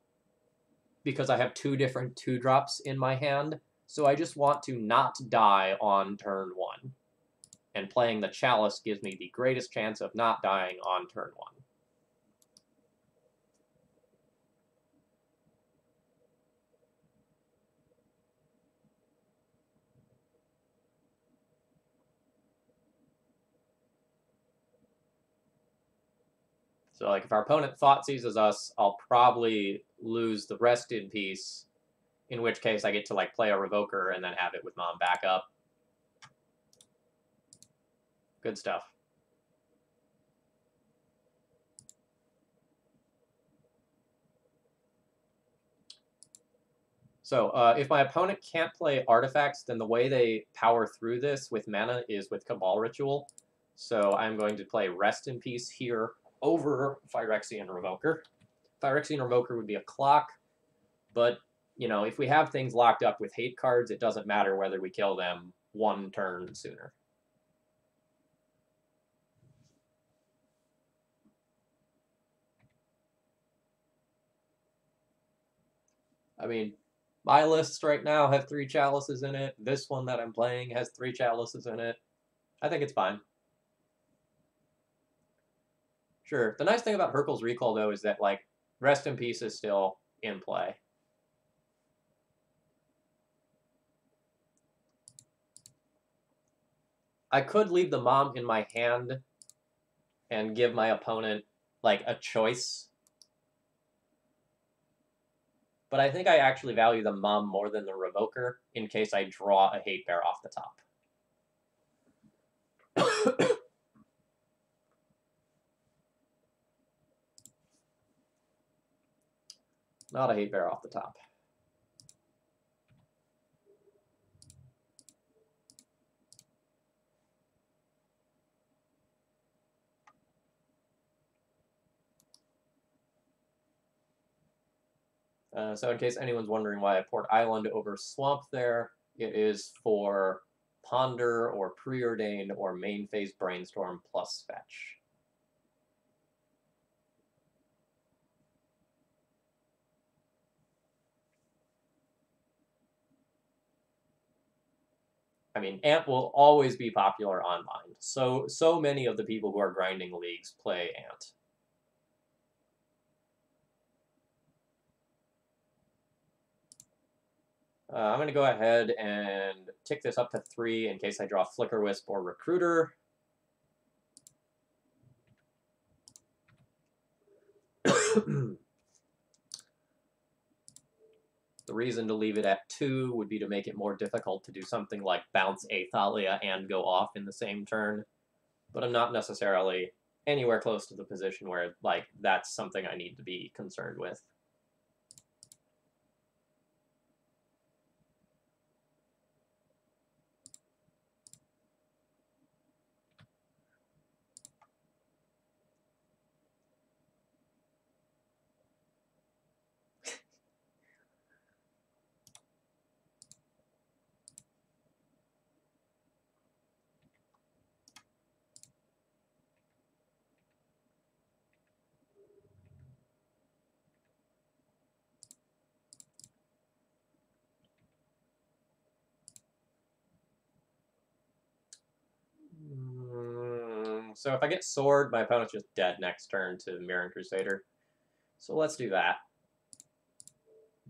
because I have 2 different 2-drops in my hand, so I just want to not die on turn 1. And playing the Chalice gives me the greatest chance of not dying on turn 1. So like if our opponent thought seizes us, I'll probably lose the Rest in Peace, in which case I get to like play a Revoker and then have it with Mom back up. Good stuff. So if my opponent can't play artifacts, then the way they power through this with mana is with Cabal Ritual. So I'm going to play Rest in Peace here over Phyrexian Revoker. Phyrexian Revoker would be a clock, but you know, if we have things locked up with hate cards, it doesn't matter whether we kill them 1 turn sooner. I mean, my lists right now have 3 chalices in it. This one that I'm playing has 3 chalices in it. I think it's fine. Sure. The nice thing about Hurkyl's Recall, though, is that, like, Rest in Peace is still in play. I could leave the Mom in my hand and give my opponent, like, a choice. But I think I actually value the Mom more than the Revoker in case I draw a Hate Bear off the top. Not a hate bear off the top. So in case anyone's wondering why I port Island over Swamp there, it is for Ponder or Preordained or Main Phase Brainstorm plus Fetch. I mean, Ant will always be popular on Mind. So many of the people who are grinding leagues play Ant. I'm going to go ahead and tick this up to 3 in case I draw Flicker Wisp or Recruiter. The reason to leave it at 2 would be to make it more difficult to do something like bounce Athalia and go off in the same turn. But I'm not necessarily anywhere close to the position where, like, that's something I need to be concerned with. So if I get Sword, my opponent's just dead next turn to Mirran Crusader. So let's do that.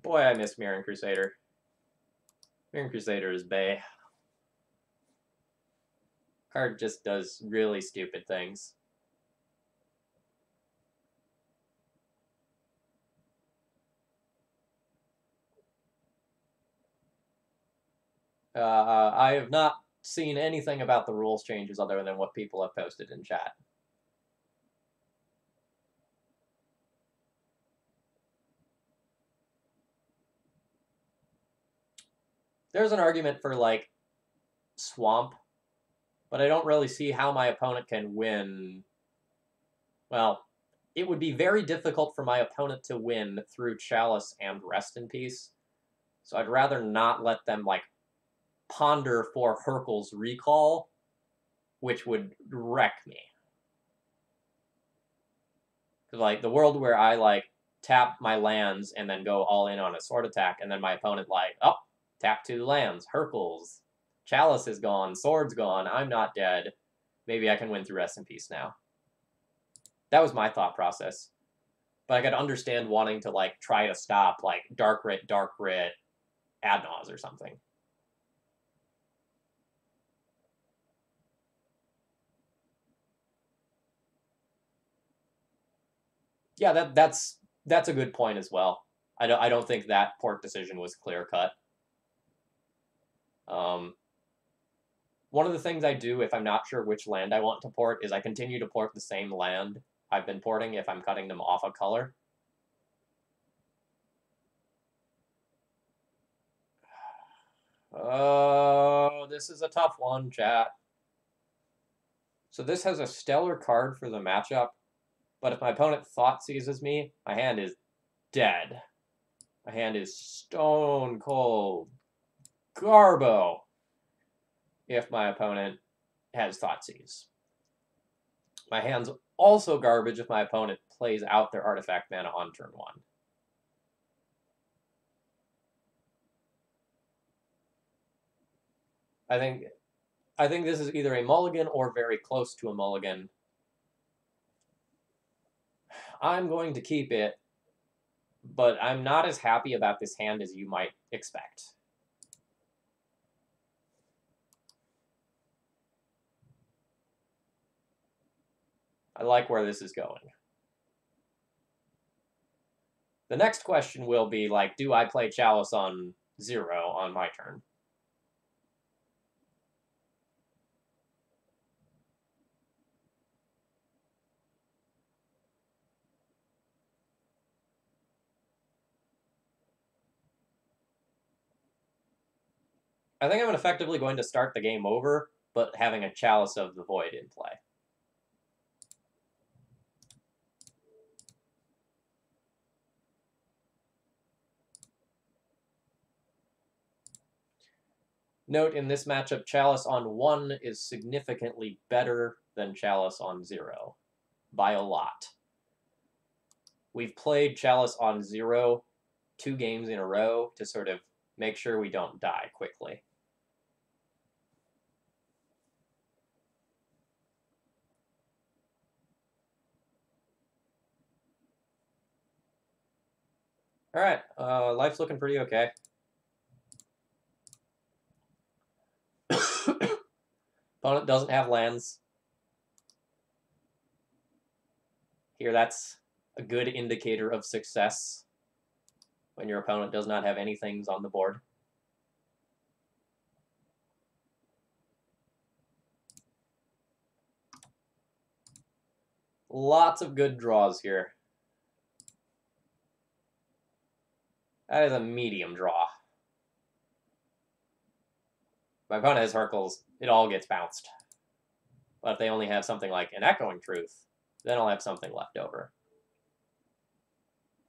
Boy, I miss Mirran Crusader. Mirran Crusader is bae. Card just does really stupid things. I have not seen anything about the rules changes other than what people have posted in chat. There's an argument for, like, Swamp, but I don't really see how my opponent can win. Well, it would be very difficult for my opponent to win through Chalice and Rest in Peace, so I'd rather not let them, like, Ponder for Hurkyl's Recall, which would wreck me. Because, like, the world where I, like, tap my lands and then go all in on a sword attack, and then my opponent, like, oh, tap 2 lands, Hurkyl's, Chalice is gone, Sword's gone, I'm not dead. Maybe I can win through Rest in Peace now. That was my thought process. But I could understand wanting to, like, try to stop, like, Dark Rit, Adnaz or something. Yeah, that's a good point as well. I don't think that port decision was clear cut. One of the things I do if I'm not sure which land I want to port is I continue to port the same land I've been porting if I'm cutting them off a color. Oh, this is a tough one, chat. So this has a stellar card for the matchup, but if my opponent thought seizes me, my hand is dead. My hand is stone cold garbo if my opponent has Thoughtseize. My hand's also garbage if my opponent plays out their artifact mana on turn 1. I think this is either a mulligan or very close to a mulligan. I'm going to keep it, but I'm not as happy about this hand as you might expect. I like where this is going. The next question will be, like, do I play Chalice on 0 on my turn? I think I'm effectively going to start the game over, but having a Chalice of the Void in play. Note, in this matchup, Chalice on 1 is significantly better than Chalice on 0. By a lot. We've played Chalice on 0 2 games in a row to sort of make sure we don't die quickly. Alright, life's looking pretty okay. Opponent doesn't have lands. Here, that's a good indicator of success when your opponent does not have any things on the board. Lots of good draws here. That is a medium draw. My opponent has Hercules. It all gets bounced. But if they only have something like an Echoing Truth, then I'll have something left over.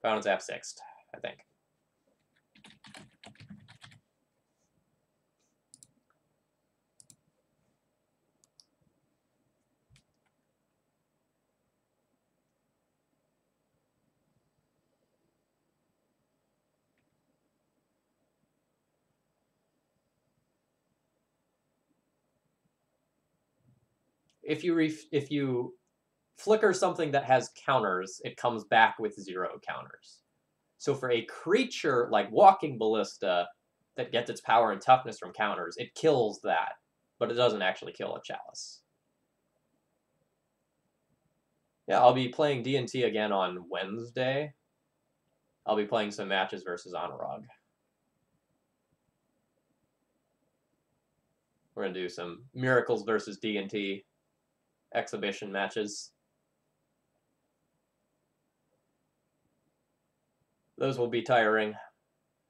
Opponent's F6'd, I think. If you flicker something that has counters, it comes back with 0 counters. So for a creature like Walking Ballista that gets its power and toughness from counters, it kills that, but it doesn't actually kill a Chalice. Yeah, I'll be playing D&T again on Wednesday. I'll be playing some matches versus Anurag. We're going to do some Miracles versus D&T exhibition matches. Those will be tiring.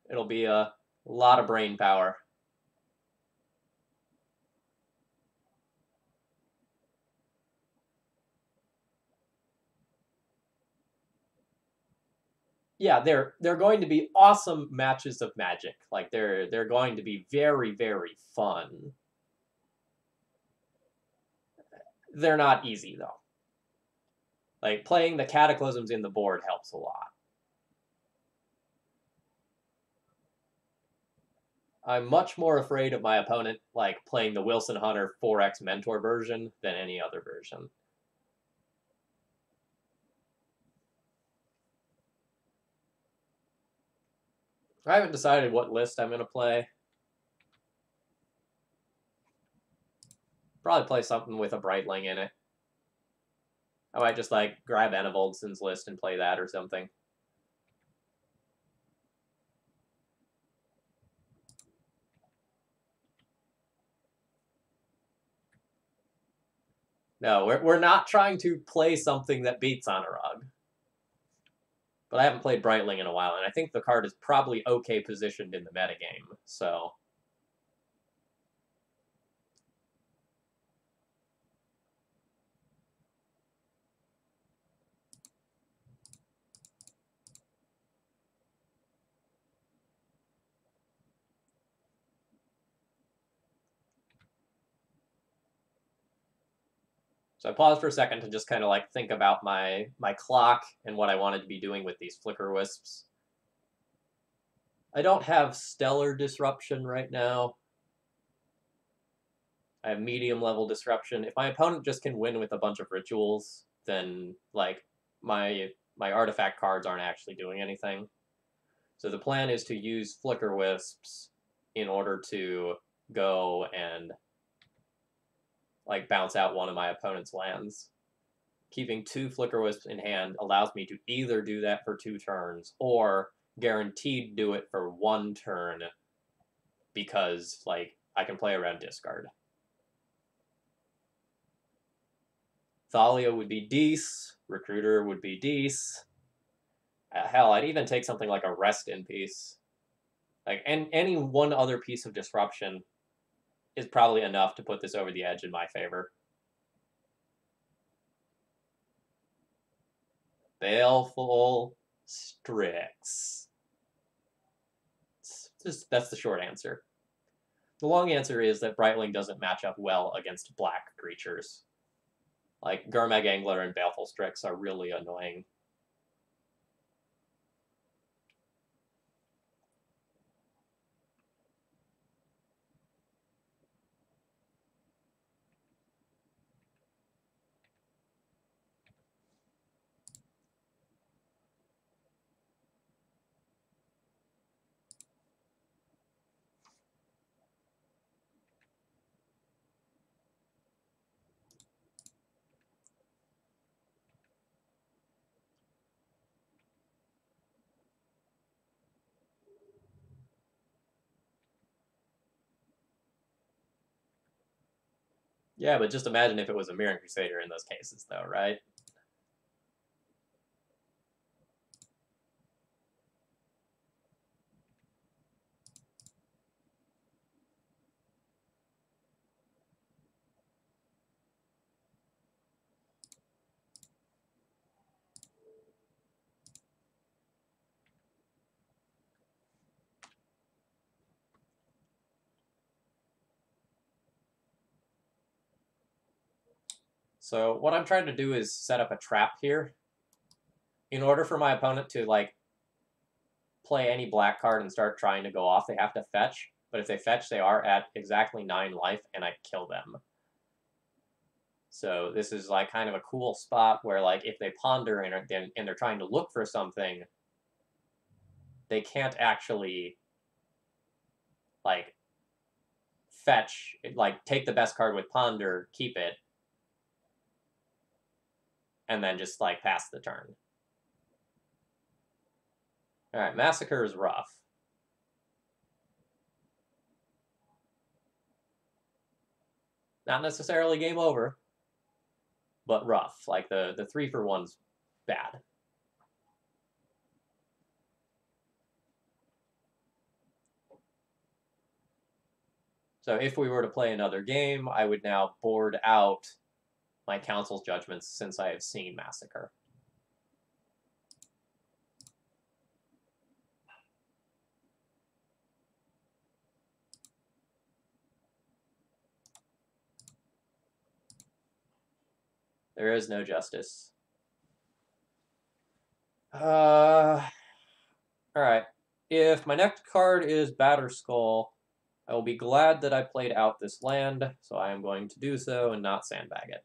It'll be a lot of brain power. Yeah, they're going to be awesome matches of Magic. Like they're going to be very, very fun. They're not easy though. Like playing the Cataclysms in the board helps a lot. I'm much more afraid of my opponent like playing the Wilson Hunter 4X Mentor version than any other version. I haven't decided what list I'm going to play. Probably play something with a Brightling in it. I might just like grab Enevoldsen's list and play that or something. No, we're not trying to play something that beats Anurag. But I haven't played Brightling in a while, and I think the card is probably okay positioned in the metagame, so... So I paused for a second to just kind of like think about my clock and what I wanted to be doing with these Flicker Wisps. I don't have Stellar Disruption right now. I have medium level disruption. If my opponent just can win with a bunch of rituals, then like my artifact cards aren't actually doing anything. So the plan is to use Flicker Wisps in order to go and like bounce out one of my opponent's lands. Keeping 2 Flicker Wisps in hand allows me to either do that for 2 turns or guaranteed do it for 1 turn because like I can play around discard. Thalia would be Deece. Recruiter would be Deece. Hell, I'd even take something like a Rest in Peace. Like, and any one other piece of disruption is probably enough to put this over the edge in my favor. Baleful Strix. That's the short answer. The long answer is that Brightwing doesn't match up well against black creatures. Like, Gurmag Angler and Baleful Strix are really annoying. Yeah, but just imagine if it was a Mirran Crusader in those cases, though, right? So what I'm trying to do is set up a trap here. In order for my opponent to, like, play any black card and start trying to go off, they have to fetch. But if they fetch, they are at exactly 9 life, and I kill them. So this is, like, kind of a cool spot where, like, if they ponder and they're trying to look for something, they can't actually, like, fetch, like, take the best card with ponder, keep it, and then just, like, pass the turn. Alright, Massacre is rough. Not necessarily game over, but rough. Like, the 3-for-1's bad. So if we were to play another game, I would now board out my Council's Judgments since I have seen Massacre. There is no justice. Alright. If my next card is Batterskull, I will be glad that I played out this land, so I am going to do so and not sandbag it.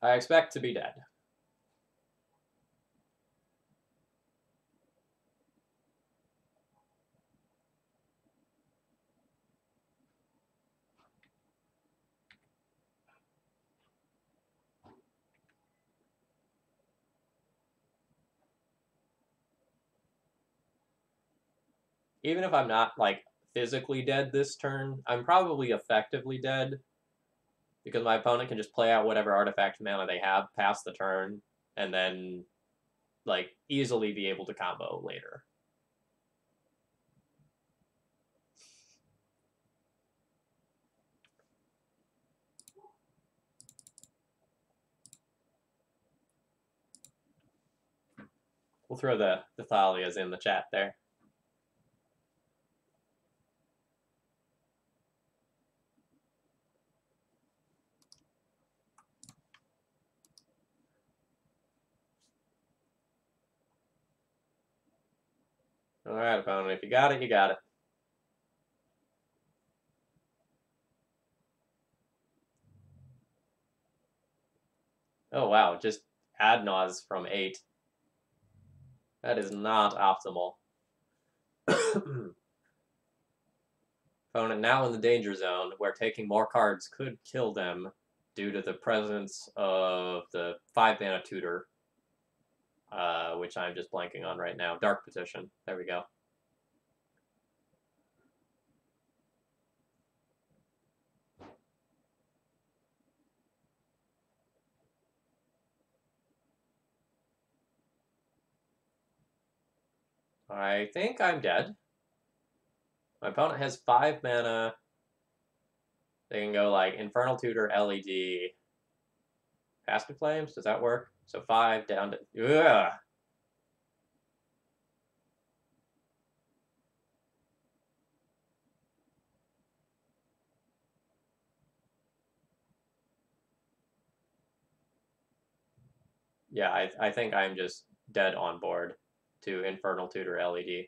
I expect to be dead. Even if I'm not, like, physically dead this turn, I'm probably effectively dead, because my opponent can just play out whatever artifact mana they have past the turn, and then, like, easily be able to combo later. We'll throw the Thalias in the chat there. Alright, opponent, if you got it, you got it. Oh wow, just Adnaz from 8. That is not optimal. Opponent now in the danger zone, where taking more cards could kill them due to the presence of the 5-mana tutor, which I'm just blanking on right now. Dark Petition. There we go. I think I'm dead. My opponent has 5 mana. They can go like Infernal Tutor, LED, Passive Flames. Does that work? So 5 down to... Ugh! Yeah, I think I'm just dead on board to Infernal Tutor LED.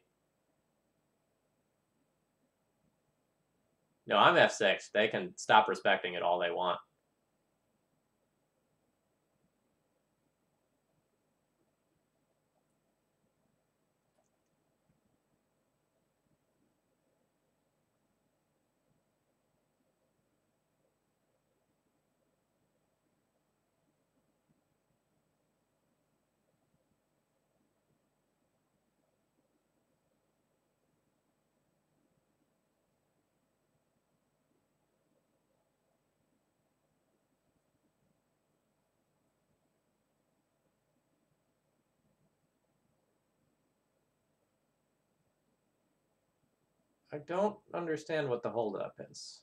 No, I'm F6. They can stop respecting it all they want. I don't understand what the holdup is.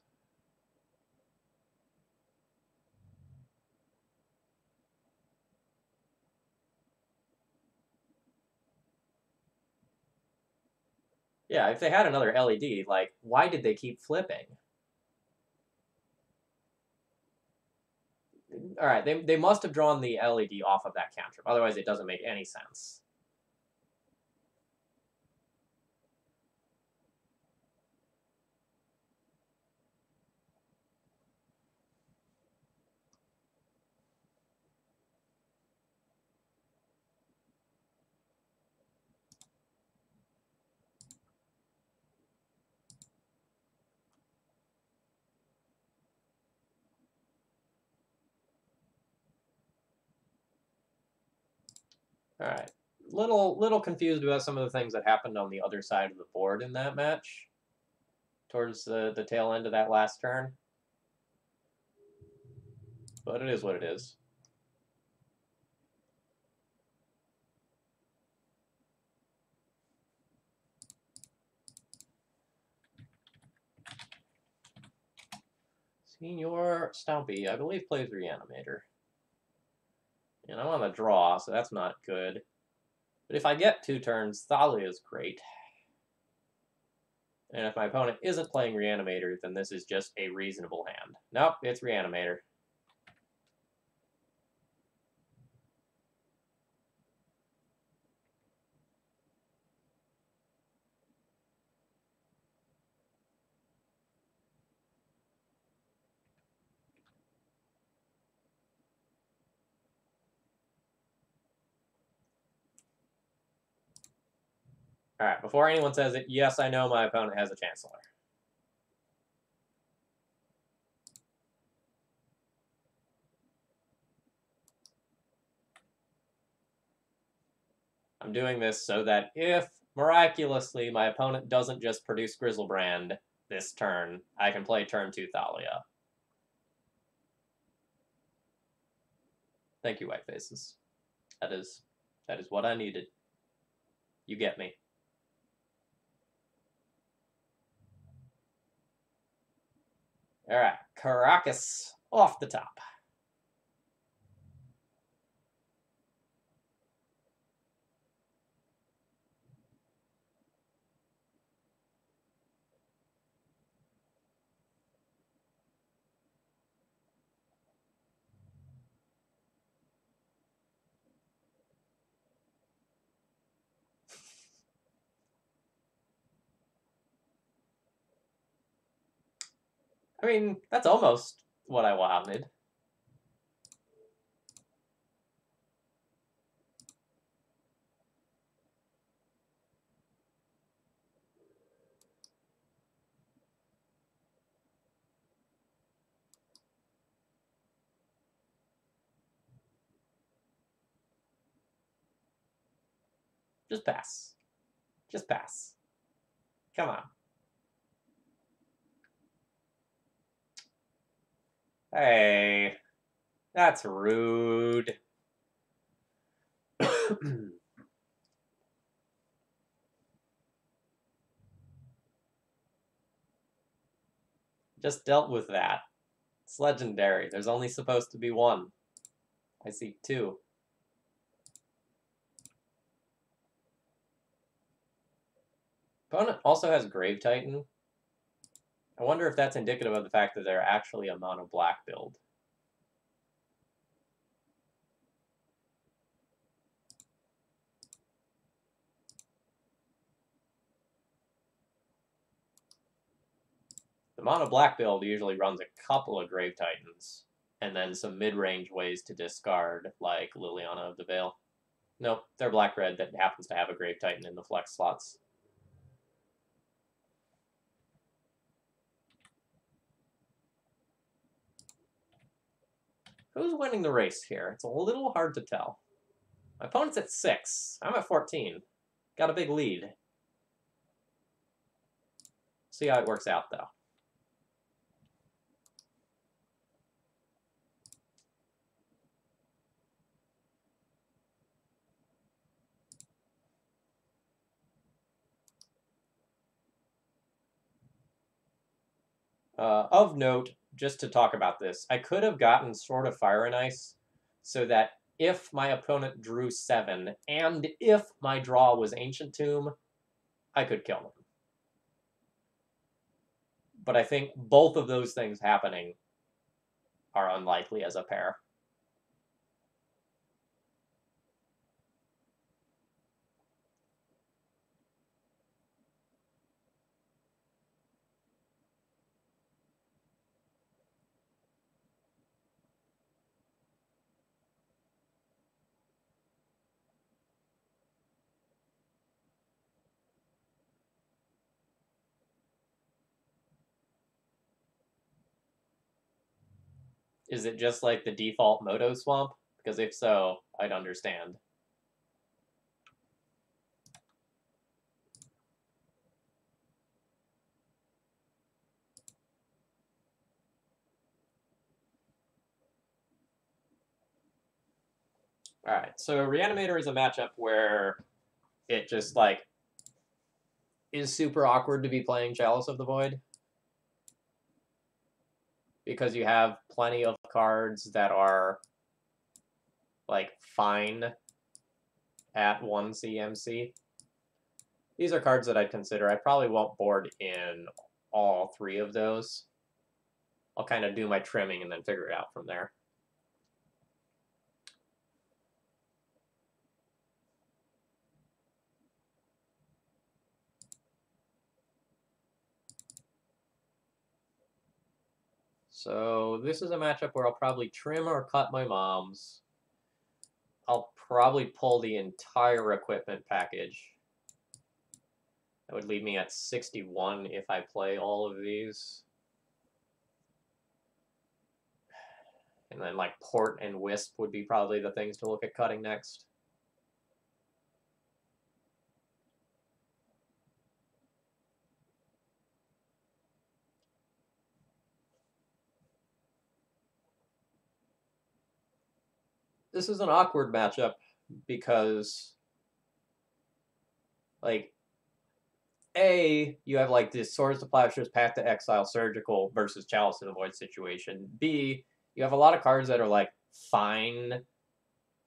Yeah, if they had another LED, like, why did they keep flipping? All right, they must have drawn the LED off of that cantrip. Otherwise, it doesn't make any sense. All right, little confused about some of the things that happened on the other side of the board in that match, towards the tail end of that last turn. But it is what it is. Senior Stumpy, I believe, plays Reanimator. And I'm on the draw, so that's not good. But if I get 2 turns, Thalia is great. And if my opponent isn't playing Reanimator, then this is just a reasonable hand. Nope, it's Reanimator. All right, before anyone says it, yes, I know my opponent has a Chancellor. I'm doing this so that if, miraculously, my opponent doesn't just produce Grizzlebrand this turn, I can play turn 2 Thalia. Thank you, White Faces. That is what I needed. You get me. All right, Caracas off the top. I mean, that's almost what I wanted. Just pass. Just pass. Come on. Hey, that's rude. Just dealt with that. It's legendary. There's only supposed to be one. I see two. Opponent also has Grave Titan. I wonder if that's indicative of the fact that they're actually a mono black build. The mono black build usually runs a couple of Grave Titans, and then some mid-range ways to discard, like Liliana of the Veil. Nope, they're black-red that happens to have a Grave Titan in the flex slots. Who's winning the race here? It's a little hard to tell. My opponent's at 6. I'm at 14. Got a big lead. See how it works out, though. Of note, just to talk about this, I could have gotten Sword of Fire and Ice so that if my opponent drew 7 and if my draw was Ancient Tomb, I could kill them. But I think both of those things happening are unlikely as a pair. Is it just like the default Moto Swamp? Because if so, I'd understand. Alright, so Reanimator is a matchup where it just, like, is super awkward to be playing Chalice of the Void. Because you have plenty of cards that are, like, fine at 1 CMC. These are cards that I'd consider. I probably won't board in all 3 of those. I'll kind of do my trimming and then figure it out from there. So this is a matchup where I'll probably trim or cut my moms. I'll probably pull the entire equipment package. That would leave me at 61 if I play all of these. And then, like, Port and Wisp would be probably the things to look at cutting next. This is an awkward matchup because, like, A, you have, like, this Swords to Plowshares, Path to Exile, Surgical versus Chalice of the Void situation. B, you have a lot of cards that are, like, fine,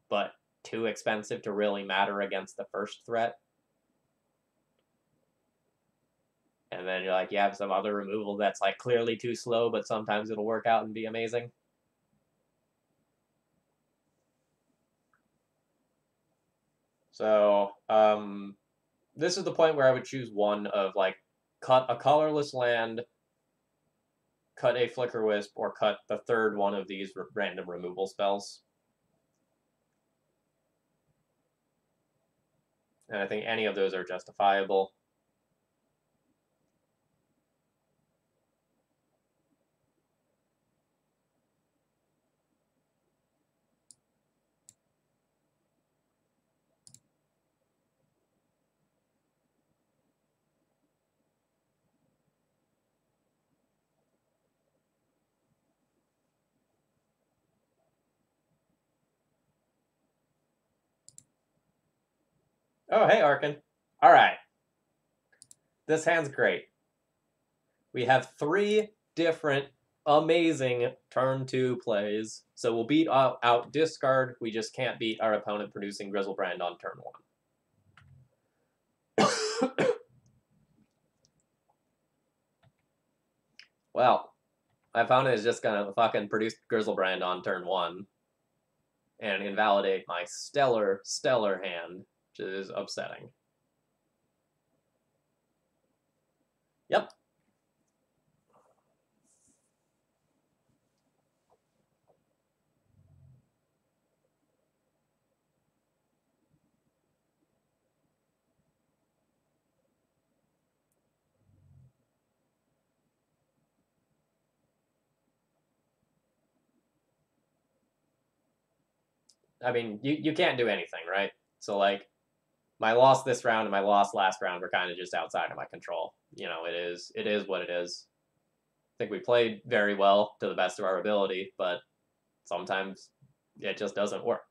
but too expensive to really matter against the first threat. And then you're like, you have some other removal that's, like, clearly too slow, but sometimes it'll work out and be amazing. So, this is the point where I would choose one of, like, cut a colorless land, cut a Flicker Wisp, or cut the third one of these random removal spells. And I think any of those are justifiable. Oh, hey, Arkin. All right. This hand's great. We have 3 different, amazing turn 2 plays. So we'll beat out discard. We just can't beat our opponent producing Grizzlebrand on turn 1. Well, my opponent is just gonna fucking produce Grizzlebrand on turn 1 and invalidate my stellar hand, which is upsetting. Yep. I mean, you can't do anything, right? So, like, my loss this round and my loss last round were kind of just outside of my control. You know, it is what it is. I think we played very well to the best of our ability, but sometimes it just doesn't work.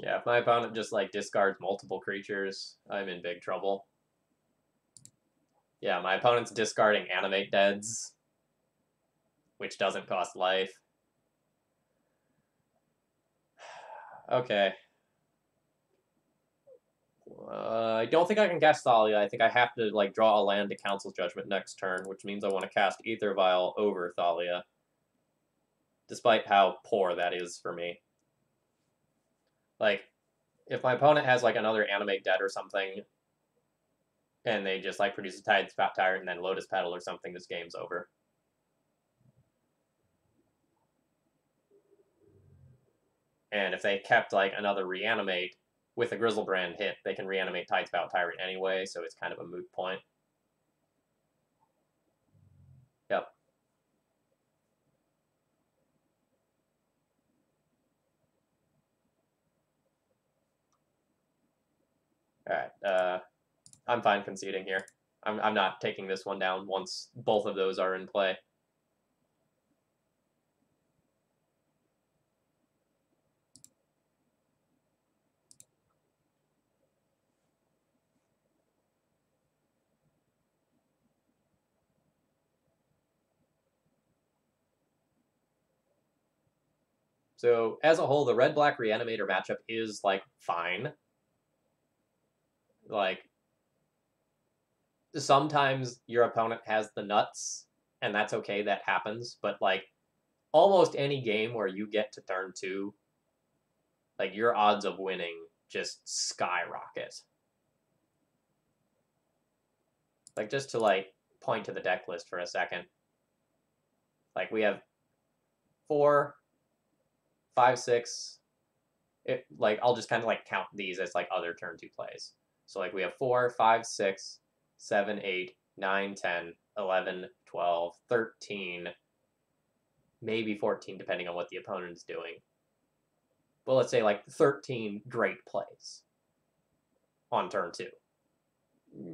Yeah, if my opponent just, like, discards multiple creatures, I'm in big trouble. Yeah, my opponent's discarding Animate Deads, which doesn't cost life. Okay. I don't think I can cast Thalia. I think I have to, like, draw a land to Council's Judgment next turn, which means I want to cast Aether Vial over Thalia, despite how poor that is for me. Like, if my opponent has, like, another Animate Dead or something, and they just, like, produce a Tidespout Tyrant and then Lotus Petal or something, this game's over. And if they kept, like, another Reanimate with a Grizzlebrand hit, they can reanimate Tidespout Tyrant anyway, so it's kind of a moot point. Yep. Alright, I'm fine conceding here. I'm not taking this one down once both of those are in play. So, as a whole, the red-black Reanimator matchup is, like, fine. Like, sometimes your opponent has the nuts, and that's okay, that happens, but, like, almost any game where you get to turn 2, like, your odds of winning just skyrocket. Like, just to, like, point to the deck list for a second. Like, we have 4, 5, 6. Like, I'll just kind of, like, count these as, like, other turn 2 plays. So, like, we have 4, 5, 6, 7, 8, 9, 10, 11, 12, 13, maybe 14, depending on what the opponent's doing. But let's say, like, 13 great plays on turn 2.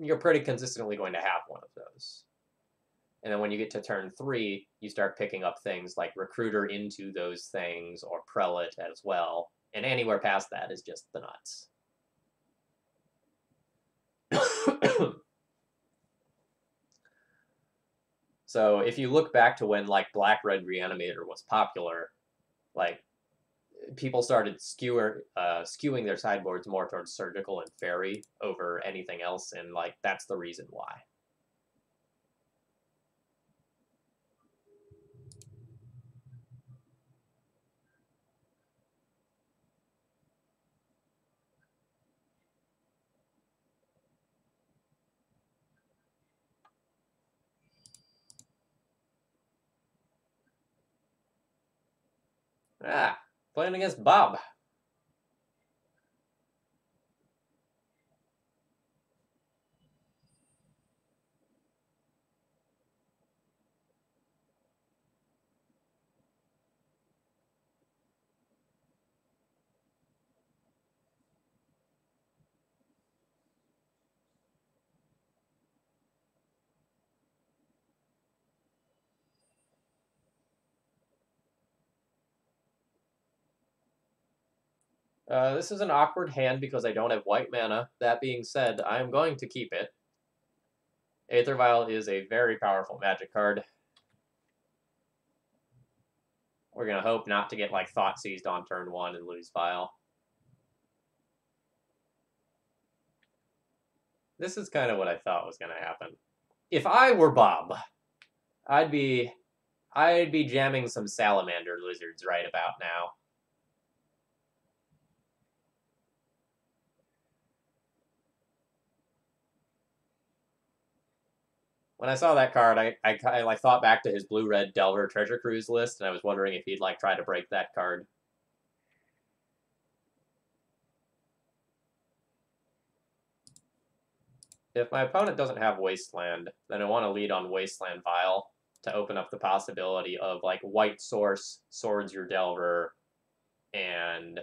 You're pretty consistently going to have one of those. And then when you get to turn 3, you start picking up things like Recruiter into those things, or Prelate as well. And anywhere past that is just the nuts. So if you look back to when, like, Black-Red Reanimator was popular, like, people started skewing their sideboards more towards Surgical and Fairy over anything else, and, like, that's the reason why. Ah, playing against Bob. This is an awkward hand because I don't have white mana. That being said, I am going to keep it. Aether Vial is a very powerful magic card. We're going to hope not to get, like, Thought Seized on turn 1 and lose Vial. This is kind of what I thought was going to happen. If I were Bob, I'd be jamming some Salamander Lizards right about now. When I saw that card, I like thought back to his blue-red Delver Treasure Cruise list, and I was wondering if he'd like try to break that card. If my opponent doesn't have Wasteland, then I want to lead on Wasteland Vial to open up the possibility of, like, White Source, Swords your Delver, and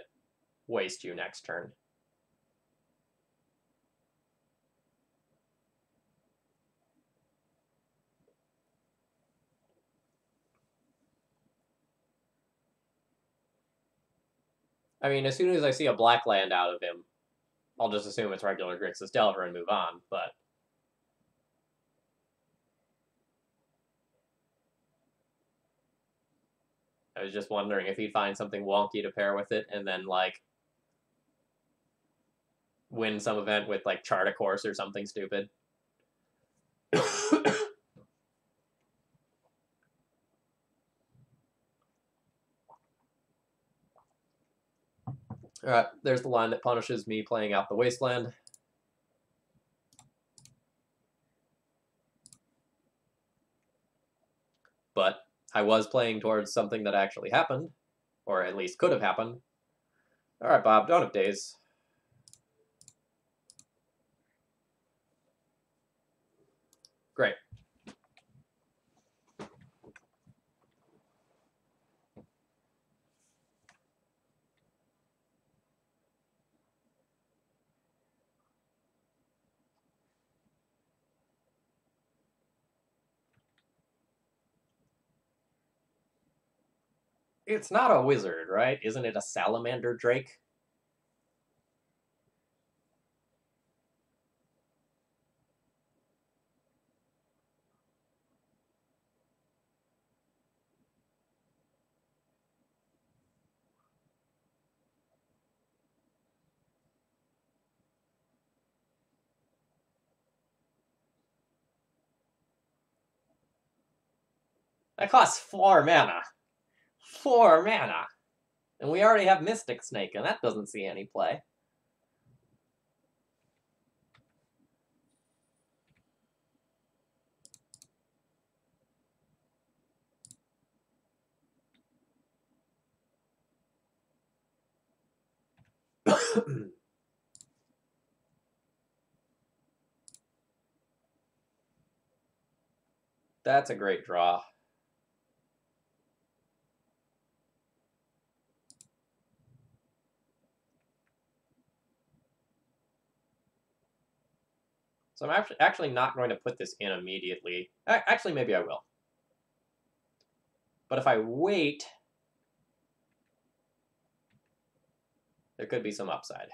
waste you next turn. I mean, as soon as I see a black land out of him, I'll just assume it's regular Grixis Delver and move on, but... I was just wondering if he'd find something wonky to pair with it, and then, like, win some event with, like, Chart a Course or something stupid. Alright, there's the line that punishes me playing out the Wasteland. But I was playing towards something that actually happened, or at least could have happened. Alright, Bob, Dawn of Days. Great. It's not a wizard, right? Isn't it a Salamander Drake? That costs 4 mana. 4 mana! And we already have Mystic Snake, and that doesn't see any play. That's a great draw. So I'm actually not going to put this in immediately. Actually, maybe I will. But if I wait, there could be some upside.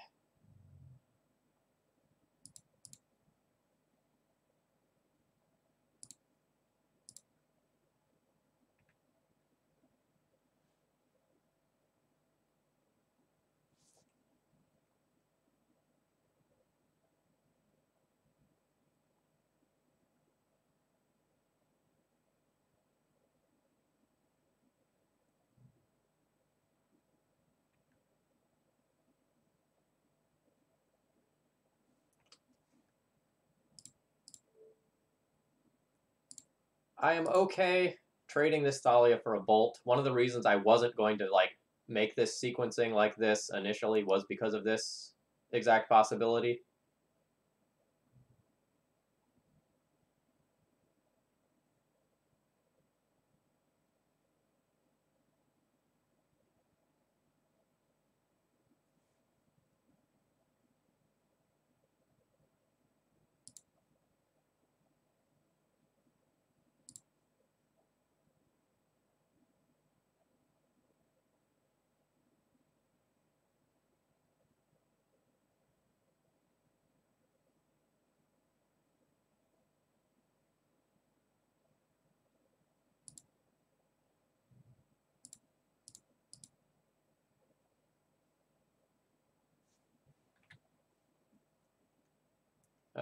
I am okay trading this Thalia for a Bolt. One of the reasons I wasn't going to, like, make this sequencing like this initially was because of this exact possibility.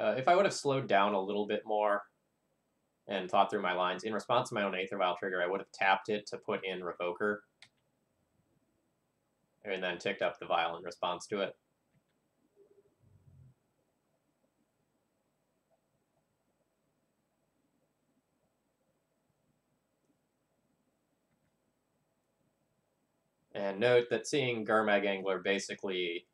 If I would have slowed down a little bit more and thought through my lines, in response to my own Aether Vial trigger, I would have tapped it to put in Revoker, and then ticked up the Vial in response to it. And note that seeing Gurmag Angler basically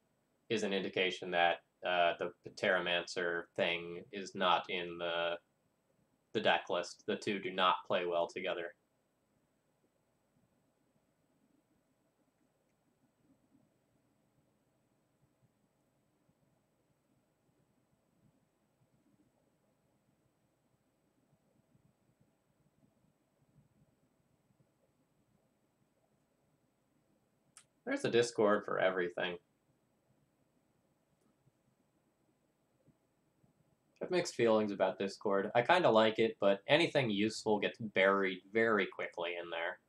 is an indication that the Pteromancer thing is not in the deck list. The two do not play well together. There's a Discord for everything. I have mixed feelings about Discord. I kind of like it, but anything useful gets buried very quickly in there.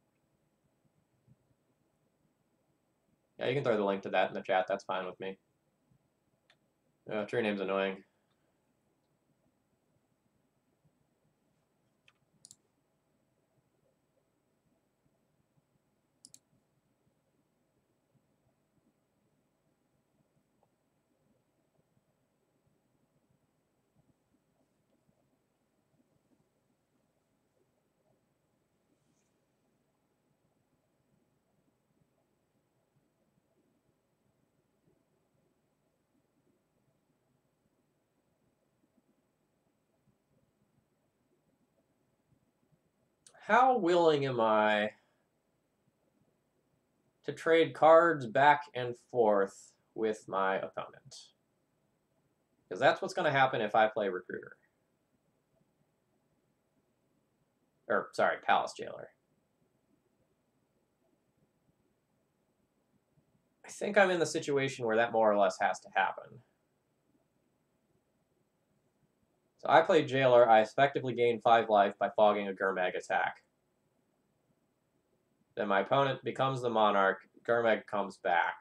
Yeah, you can throw the link to that in the chat. That's fine with me. Tree name's annoying. How willing am I to trade cards back and forth with my opponent? Because that's what's going to happen if I play Recruiter. Or, sorry, Palace Jailer. I think I'm in the situation where that more or less has to happen. So I play Jailer. I effectively gain 5 life by fogging a Gurmag attack. Then my opponent becomes the Monarch. Gurmag comes back.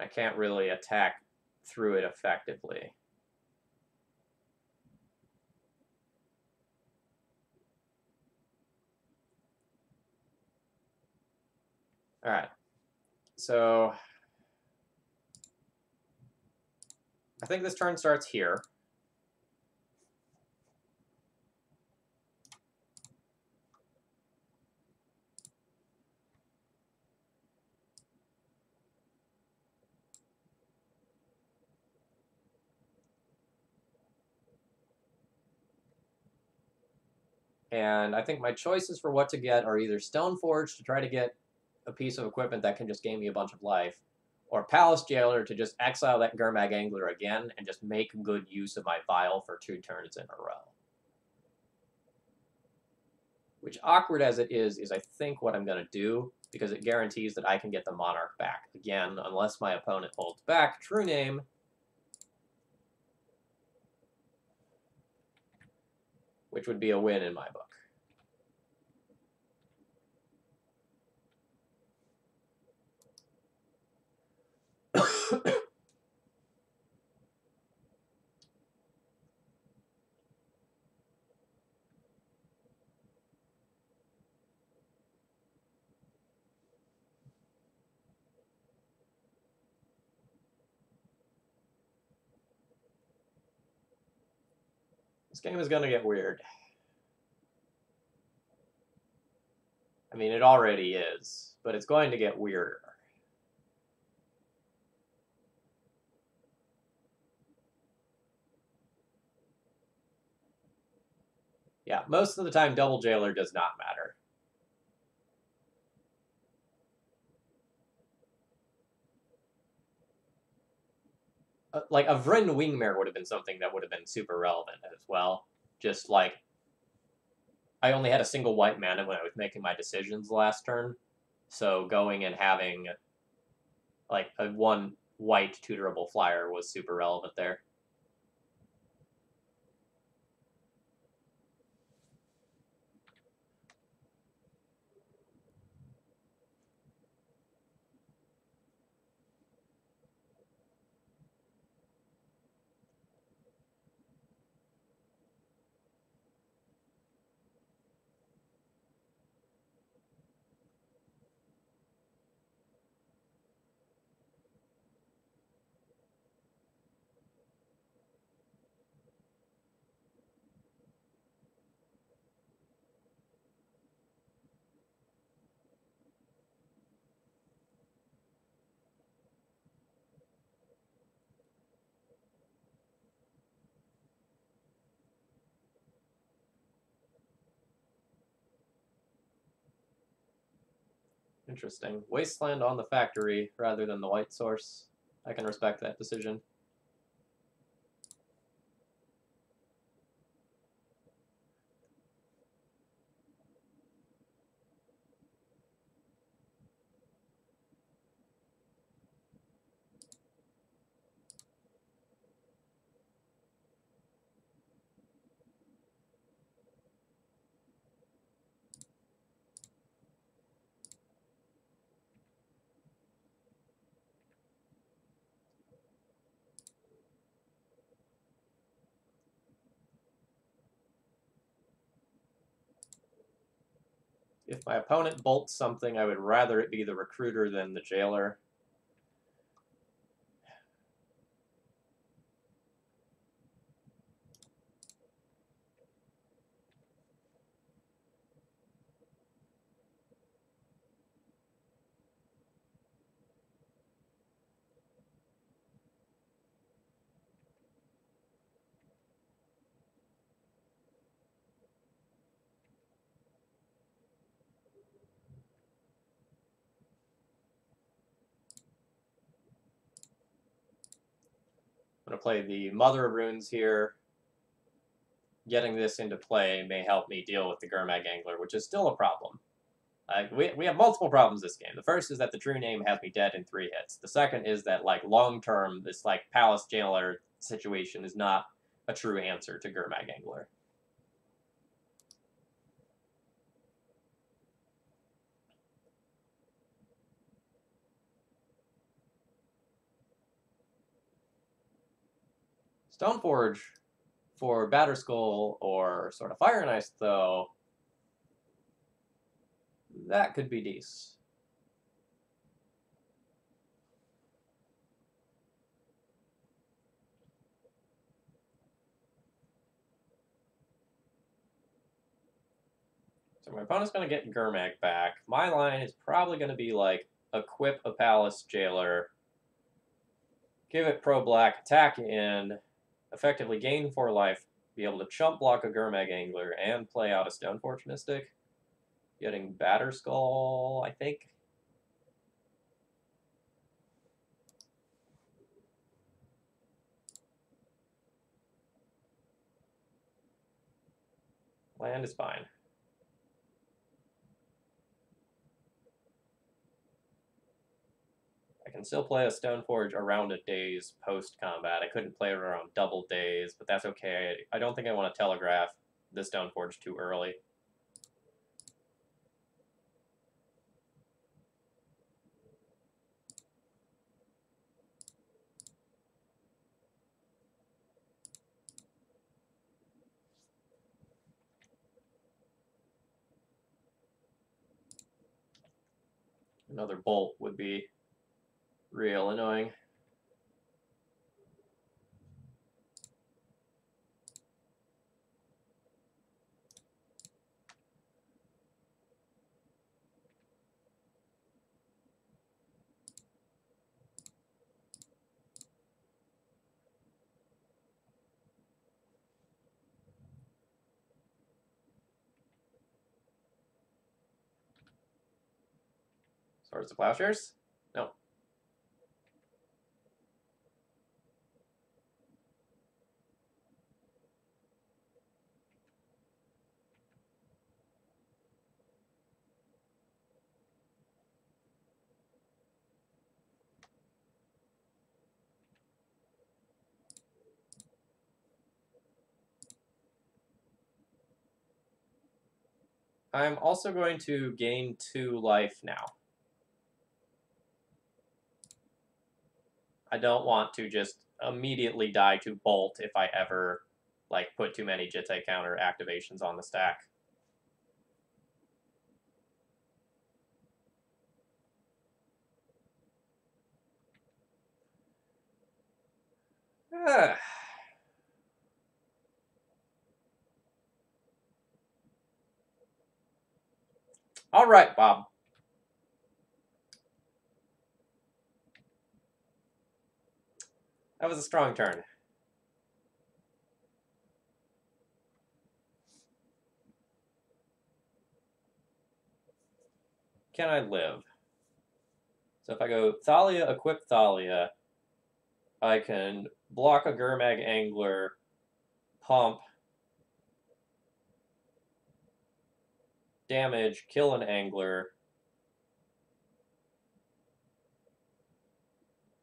I can't really attack through it effectively. All right. So I think this turn starts here. And I think my choices for what to get are either Stoneforge to try to get a piece of equipment that can just gain me a bunch of life, or Palace Jailer to just exile that Gurmag Angler again and just make good use of my Vial for 2 turns in a row. Which, awkward as it is I think what I'm going to do, because it guarantees that I can get the Monarch back again, unless my opponent holds back. True name. Which would be a win in my book. This game is going to get weird. I mean, it already is, but it's going to get weirder. Yeah, most of the time, double Jailer does not matter. Like, a Vryn Wingmare would have been something that would have been super relevant as well. Just, like, I only had a single white mana when I was making my decisions last turn. So going and having, like, a 1 white tutorable flyer was super relevant there. Interesting. Wasteland on the factory rather than the white source. I can respect that decision. If my opponent bolts something, I would rather it be the recruiter than the jailer. I'm going to play the Mother of Runes here. Getting this into play may help me deal with the Gurmag Angler, which is still a problem. We have multiple problems this game. The first is that the true name has me dead in 3 hits. The second is that, like, long-term, this, like, Palace Jailer situation is not a true answer to Gurmag Angler. Stoneforge for Batterskull or sort of Fire and Ice, though, that could be decent. So my opponent's going to get Gurmag back. My line is probably going to be like, equip a Palace Jailer, give it pro-black, attack in, effectively gain 4 life, be able to chump block a Gurmag Angler, and play out a Stoneforge Mystic. Getting Batterskull, I think. Land is fine. I can still play a Stoneforge around a daze post-combat. I couldn't play it around double days, but that's okay. I don't think I want to telegraph the Stoneforge too early. Another bolt would be real annoying. Swords to Plowshares? No. I'm also going to gain 2 life now. I don't want to just immediately die to Bolt if I ever, like, put too many Jitte counter activations on the stack. All right, Bob. That was a strong turn. Can I live? So if I go Thalia, equip Thalia, I can block a Gurmag Angler, pump, damage, kill an Angler,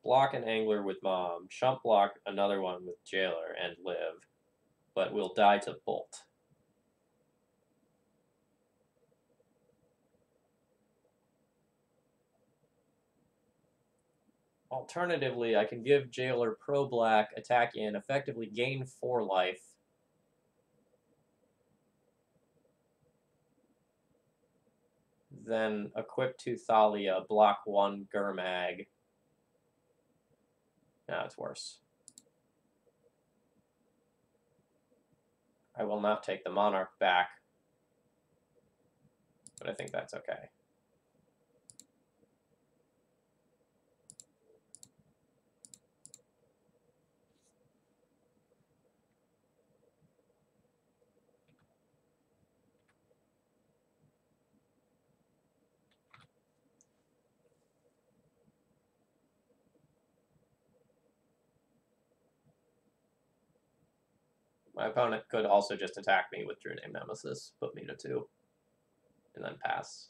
block an Angler with Mom, shump block another one with Jailer, and live, but will die to Bolt. Alternatively, I can give Jailer Pro Black, attack in, effectively gain 4 life. Then equip to Thalia, block 1 Gurmag. No, it's worse. I will not take the Monarch back, but I think that's okay. My opponent could also just attack me with True Name Nemesis, put me to 2, and then pass.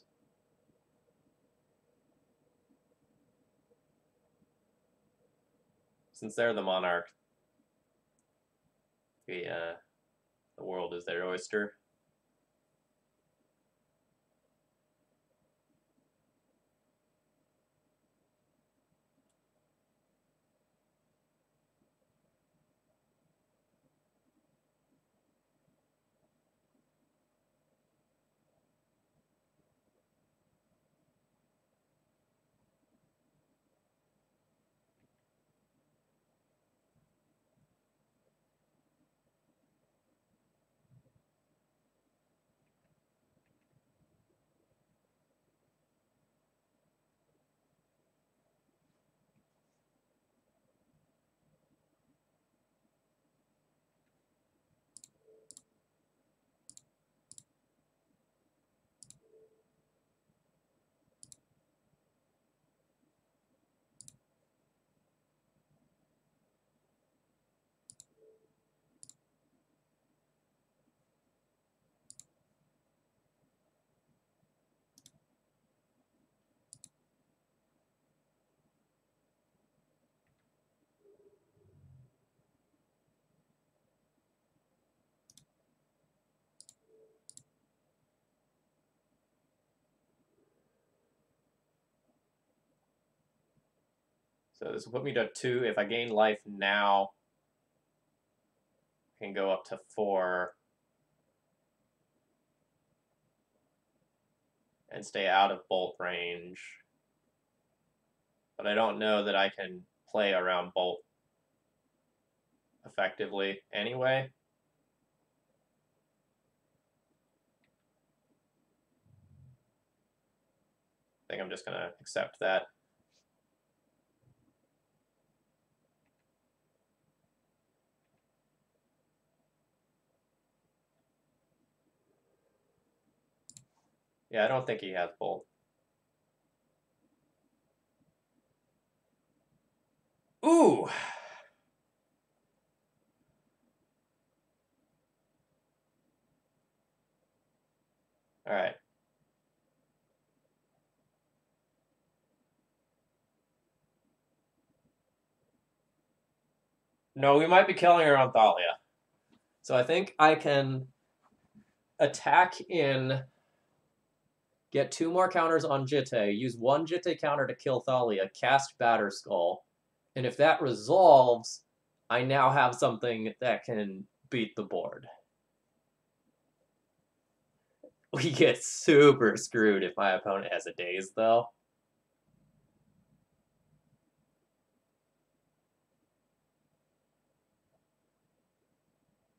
Since they're the Monarch, the world is their oyster. So this will put me to 2. If I gain life now, I can go up to 4 and stay out of Bolt range. But I don't know that I can play around Bolt effectively anyway. I think I'm just going to accept that. Yeah, I don't think he has Bolt. Ooh! Alright. No, we might be killing her on Thalia. So I think I can attack in, get 2 more counters on Jitte, use 1 Jitte counter to kill Thalia, cast Batter Skull, and if that resolves, I now have something that can beat the board. We get super screwed if my opponent has a Daze, though.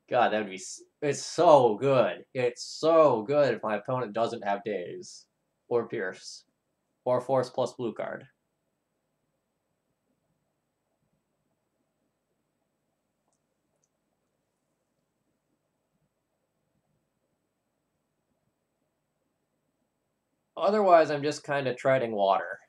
God, that would be... It's so good. It's so good if my opponent doesn't have Daze. Or Pierce. Or Force plus blue card. Otherwise, I'm just kind of treading water.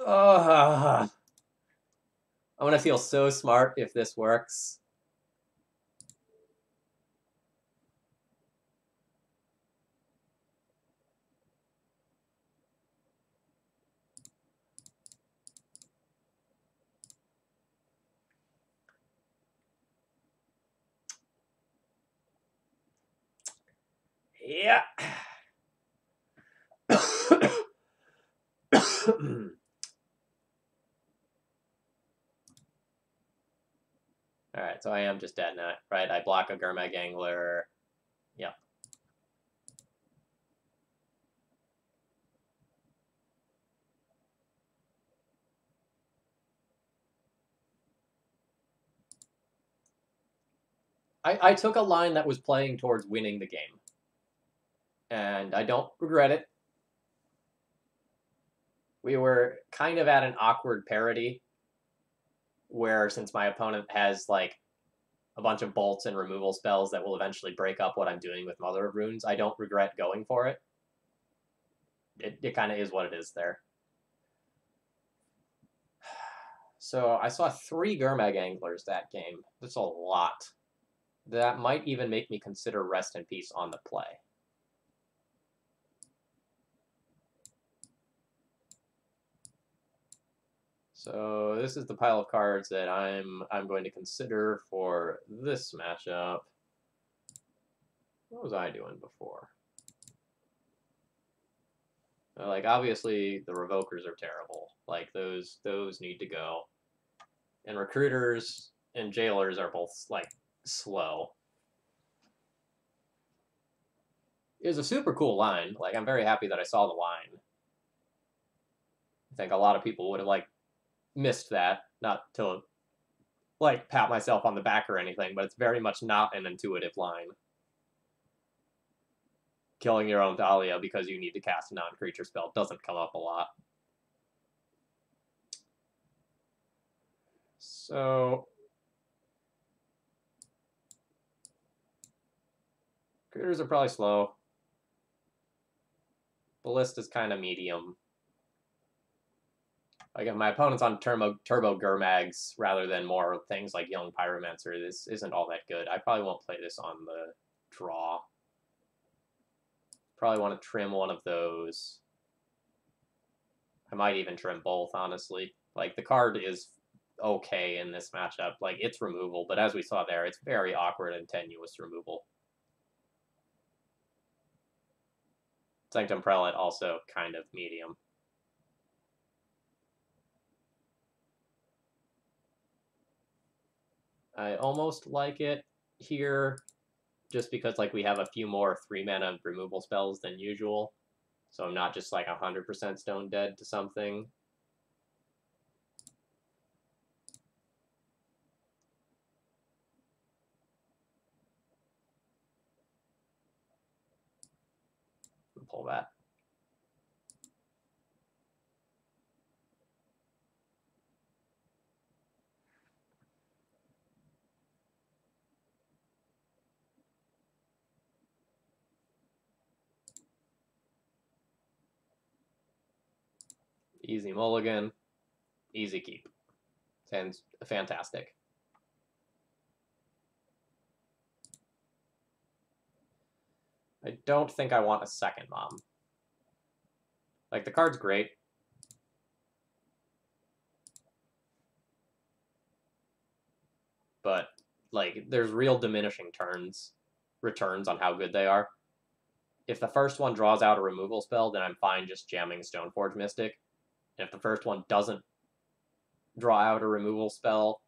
I'm gonna feel so smart if this works. Yeah. Alright, so I am just dead now, right? I block a Gurmag Angler. Yep. I took a line that was playing towards winning the game. And I don't regret it. We were kind of at an awkward parity where, since my opponent has like a bunch of bolts and removal spells that will eventually break up what I'm doing with Mother of Runes, I don't regret going for it. It kind of is what it is there. So I saw 3 Gurmag Anglers that game. That's a lot. That might even make me consider Rest in Peace on the play. So this is the pile of cards that I'm going to consider for this matchup. What was I doing before? Like, obviously the Revokers are terrible. Like, those need to go. And Recruiters and Jailers are both like slow. It was a super cool line. Like, I'm very happy that I saw the line. I think a lot of people would have like missed that, not to like pat myself on the back or anything, but it's very much not an intuitive line. Killing your own Thalia because you need to cast a non-creature spell doesn't come up a lot. So critters are probably slow. The list is kind of medium. Like, if my opponent's on turbo Gurmags rather than more things like Young Pyromancer, this isn't all that good. I probably won't play this on the draw. Probably want to trim one of those. I might even trim both, honestly. Like, the card is okay in this matchup. Like, it's removal, but as we saw there, it's very awkward and tenuous removal. Sanctum Prelate also kind of medium. I almost like it here just because like we have a few more 3-mana removal spells than usual. So I'm not just like 100% stone dead to something. Pull that. Easy mulligan. Easy keep. Sounds fantastic. I don't think I want a second Mom. Like, the card's great. But, like, there's real diminishing returns on how good they are. If the first one draws out a removal spell, then I'm fine just jamming Stoneforge Mystic. And if the first one doesn't draw out a removal spell,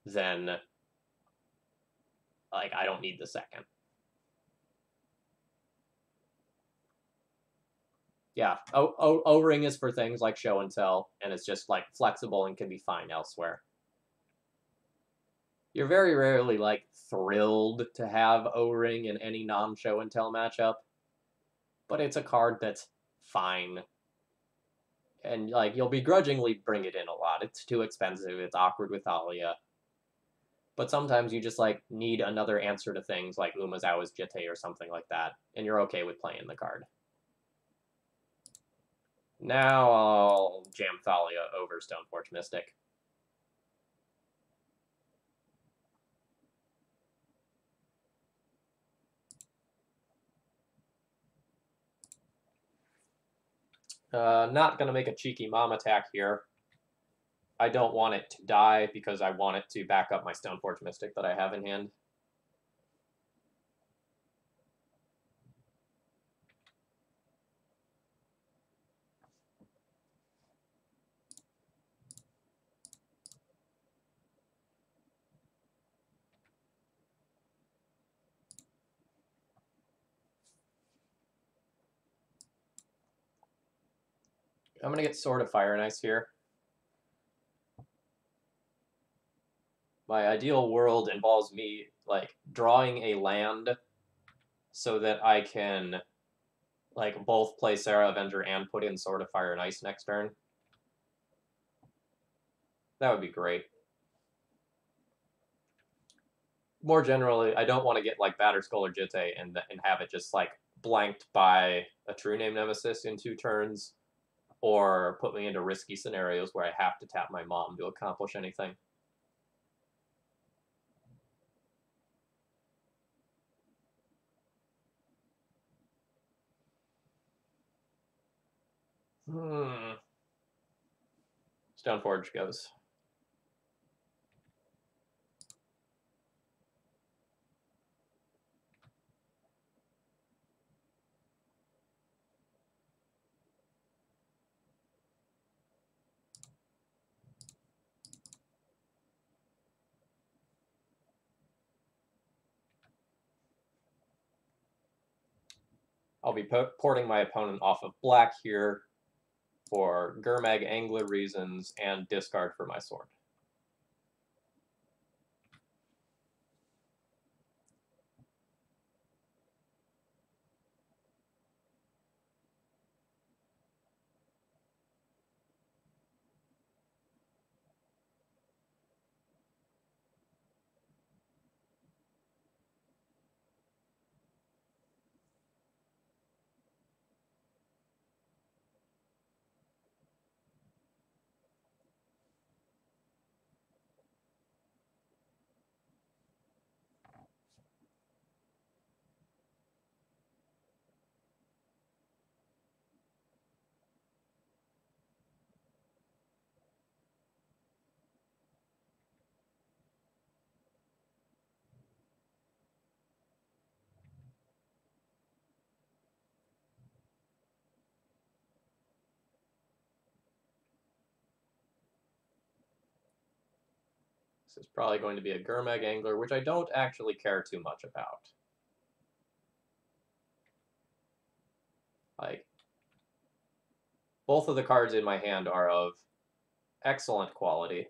then like I don't need the second. Yeah, O-Ring is for things like show and tell, and it's just like flexible and can be fine elsewhere. You're very rarely like thrilled to have O-Ring in any non-show and tell matchup, but it's a card that's fine. And like you'll begrudgingly bring it in a lot. It's too expensive, it's awkward with Thalia. But sometimes you just like need another answer to things like Umazawa's Jitte or something like that, and you're okay with playing the card. Now I'll jam Thalia over Stoneforge Mystic. Not going to make a cheeky mom attack here. I don't want it to die because I want it to back up my Stoneforge Mystic that I have in hand. I'm going to get Sword of Fire and Ice here. My ideal world involves me, like, drawing a land so that I can, like, both play Sarah Avenger and put in Sword of Fire and Ice next turn. That would be great. More generally, I don't want to get, like, Batterskull or Jitte and have it just, like, blanked by a True Name Nemesis in 2 turns, or put me into risky scenarios where I have to tap my mom to accomplish anything. Stoneforge goes. I'll be porting my opponent off of black here for Gurmag Angler reasons and discard for my sword. This is probably going to be a Gurmag Angler, which I don't actually care too much about. Like, both of the cards in my hand are of excellent quality.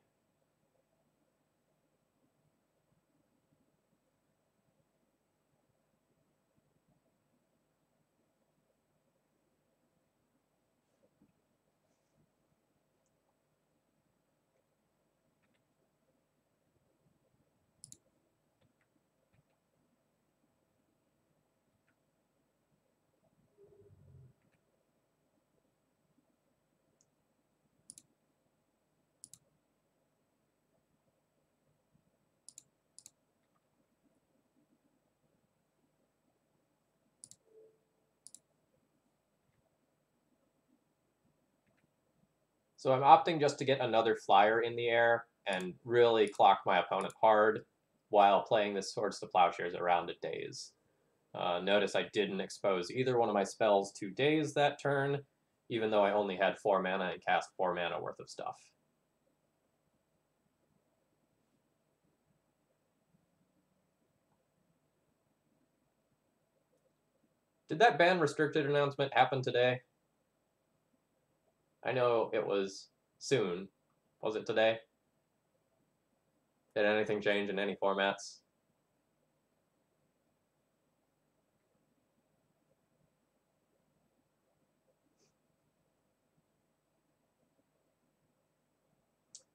So I'm opting just to get another flyer in the air and really clock my opponent hard while playing this Swords to Plowshares around a daze. Notice I didn't expose either one of my spells to daze that turn, even though I only had 4 mana and cast 4 mana worth of stuff. Did that ban restricted announcement happen today? I know it was soon. Was it today? Did anything change in any formats?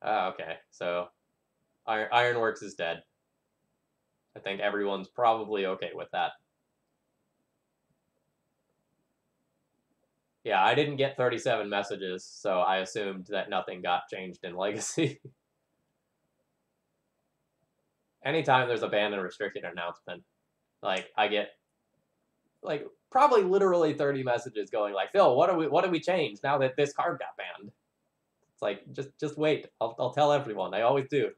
Ah, okay. So Ironworks is dead. I think everyone's probably okay with that. Yeah, I didn't get 37 messages, so I assumed that nothing got changed in Legacy. Anytime there's a banned and restricted announcement, like I get like probably literally 30 messages going like, Phil, what do we change now that this card got banned? It's like just wait. I'll tell everyone. I always do.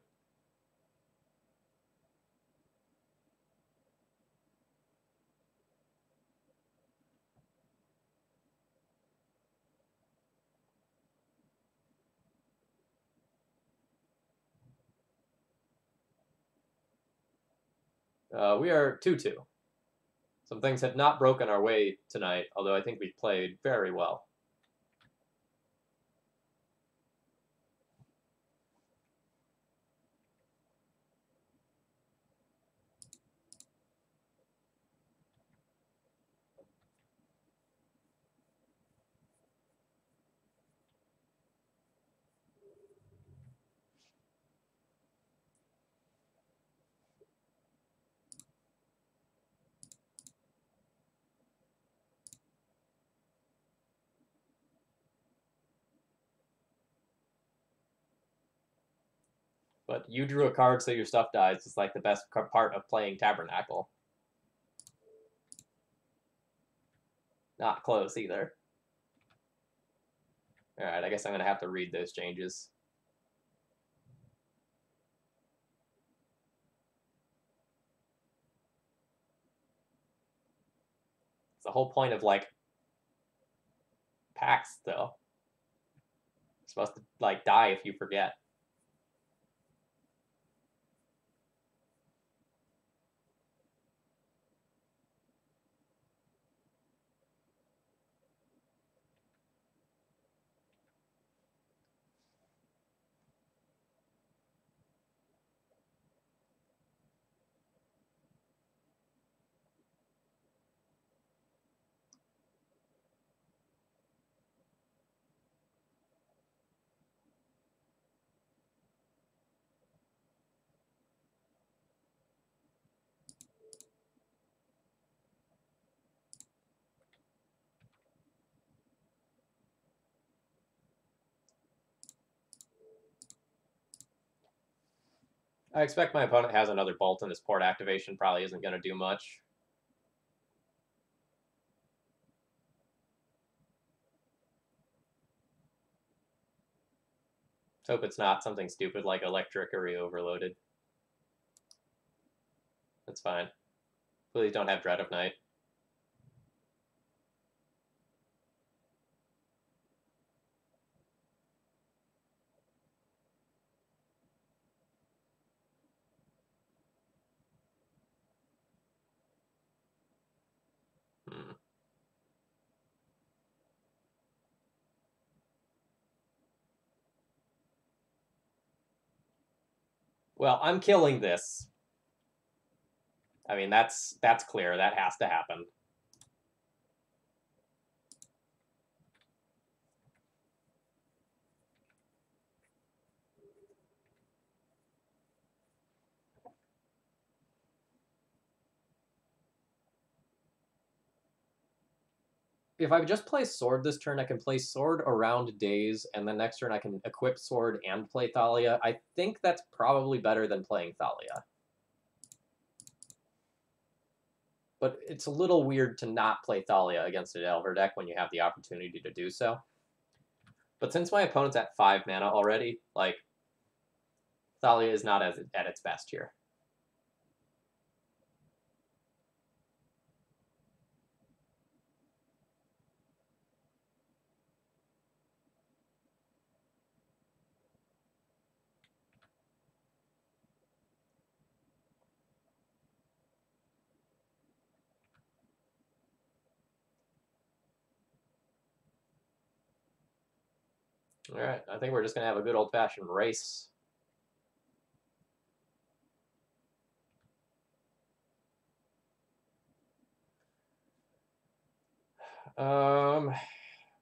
We are 2-2. Some things have not broken our way tonight, although I think we played very well. But you drew a card, so your stuff dies. It's like the best part of playing Tabernacle. Not close either. All right, I guess I'm going to have to read those changes. It's the whole point of, like, packs, though. You're supposed to, like, die if you forget. I expect my opponent has another bolt, and this port activation probably isn't going to do much. Let's hope it's not something stupid like electric or overloaded. That's fine. Please don't have Dread of Night. Well, I'm killing this. I mean, that's clear. That has to happen. If I just play Sword this turn, I can play Sword around Daze, and then next turn I can equip Sword and play Thalia. I think that's probably better than playing Thalia. But it's a little weird to not play Thalia against a Delver deck when you have the opportunity to do so. But since my opponent's at 5 mana already, like, Thalia is not at its best here. All right, I think we're just going to have a good old-fashioned race.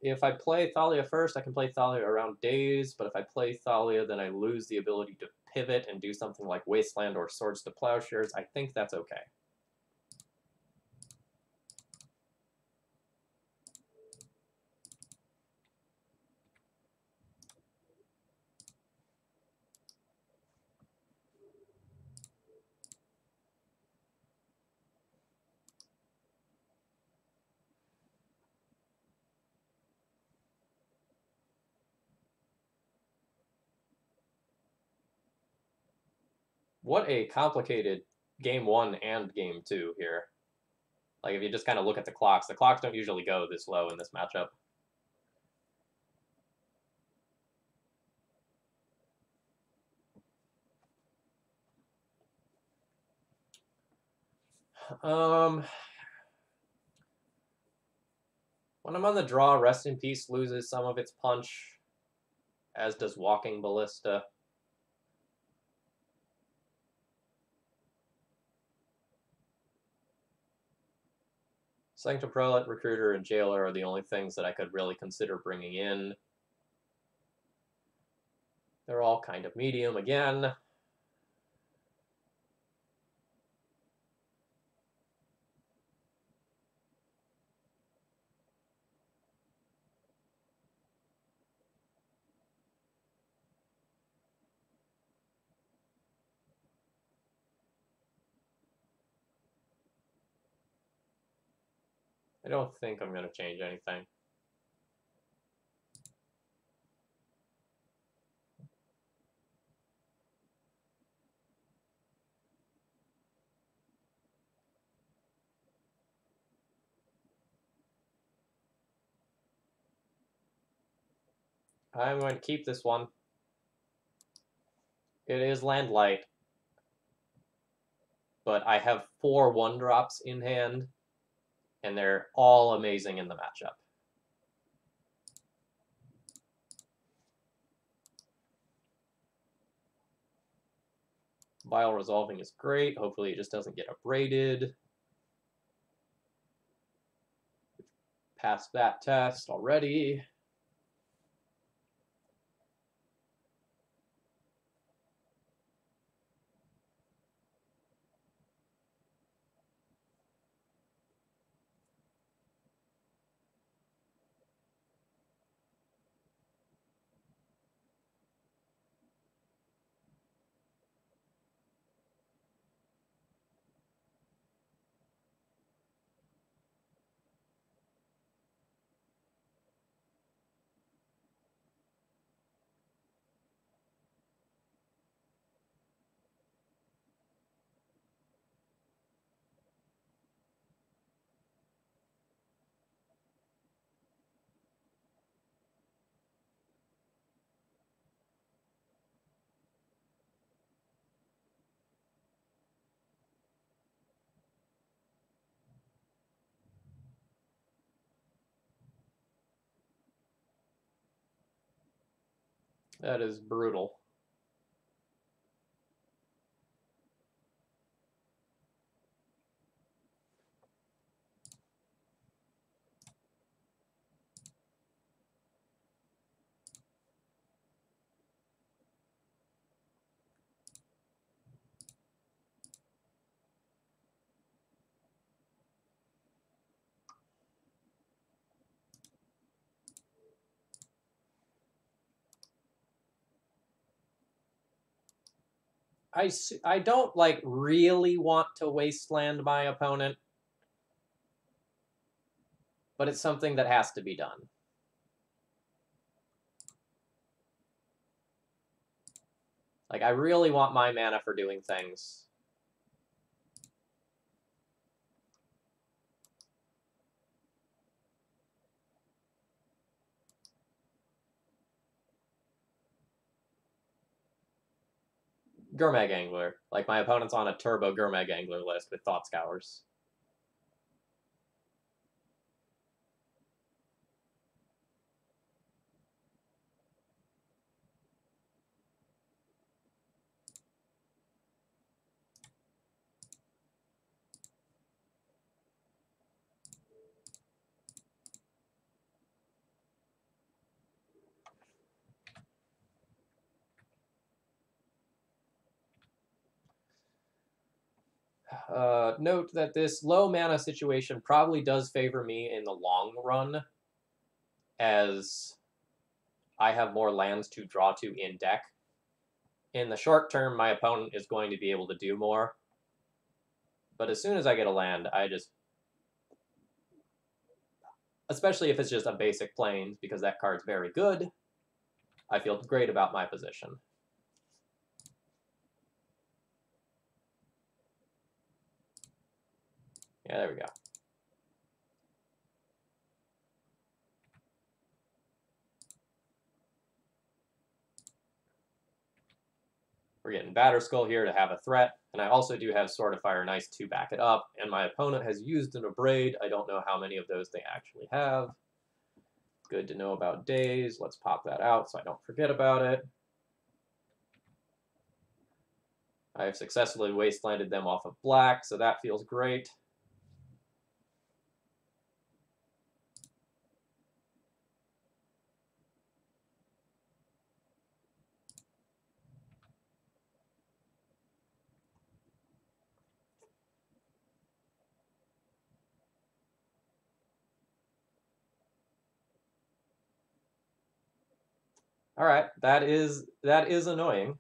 If I play Thalia first, I can play Thalia around Daze, but if I play Thalia, then I lose the ability to pivot and do something like Wasteland or Swords to Plowshares. I think that's okay. What a complicated game 1 and game 2 here. Like, if you just kind of look at the clocks don't usually go this low in this matchup. When I'm on the draw, Rest in Peace loses some of its punch, as does Walking Ballista. Sanctum Prelate, Recruiter, and Jailer are the only things that I could really consider bringing in. They're all kind of medium again. I don't think I'm going to change anything. I'm going to keep this one. It is land light, but I have 4 1-drops in hand, and they're all amazing in the matchup. Vile Resolving is great. Hopefully it just doesn't get abraded. Passed that test already. That is brutal. I don't, like, really want to wasteland my opponent, but it's something that has to be done. Like, I really want my mana for doing things. Gurmag Angler. Like, my opponent's on a turbo Gurmag Angler list with Thought Scours. Note that this low mana situation probably does favor me in the long run, as I have more lands to draw to in deck. In the short term, my opponent is going to be able to do more. But as soon as I get a land, I just... Especially if it's just a basic Plains, because that card's very good, I feel great about my position. Yeah, there we go. We're getting Batterskull here to have a threat, and I also do have Sword of Fire and Ice to back it up, and my opponent has used an Abrade. I don't know how many of those they actually have. Good to know about days. Let's pop that out so I don't forget about it. I have successfully wastelanded them off of black, so that feels great. All right, that is annoying.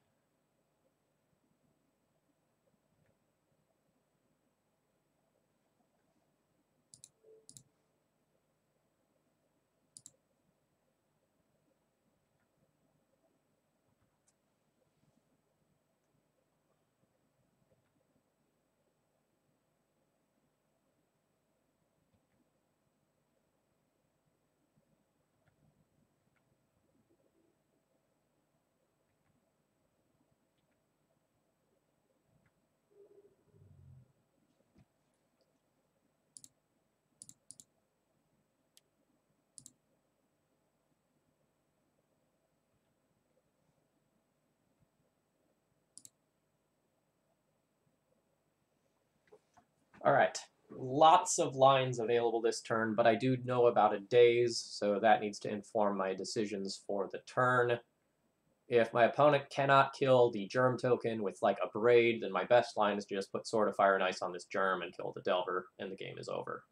All right, lots of lines available this turn, but I do know about a daze, so that needs to inform my decisions for the turn. If my opponent cannot kill the Germ token with like a Braid, then my best line is to just put Sword of Fire and Ice on this Germ and kill the Delver, and the game is over.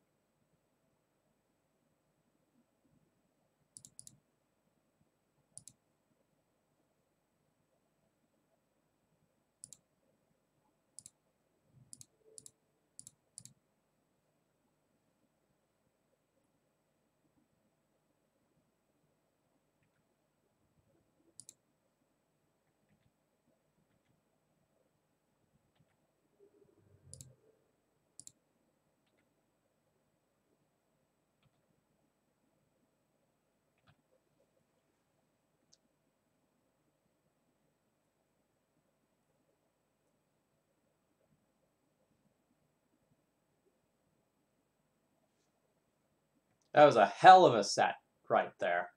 That was a hell of a set right there.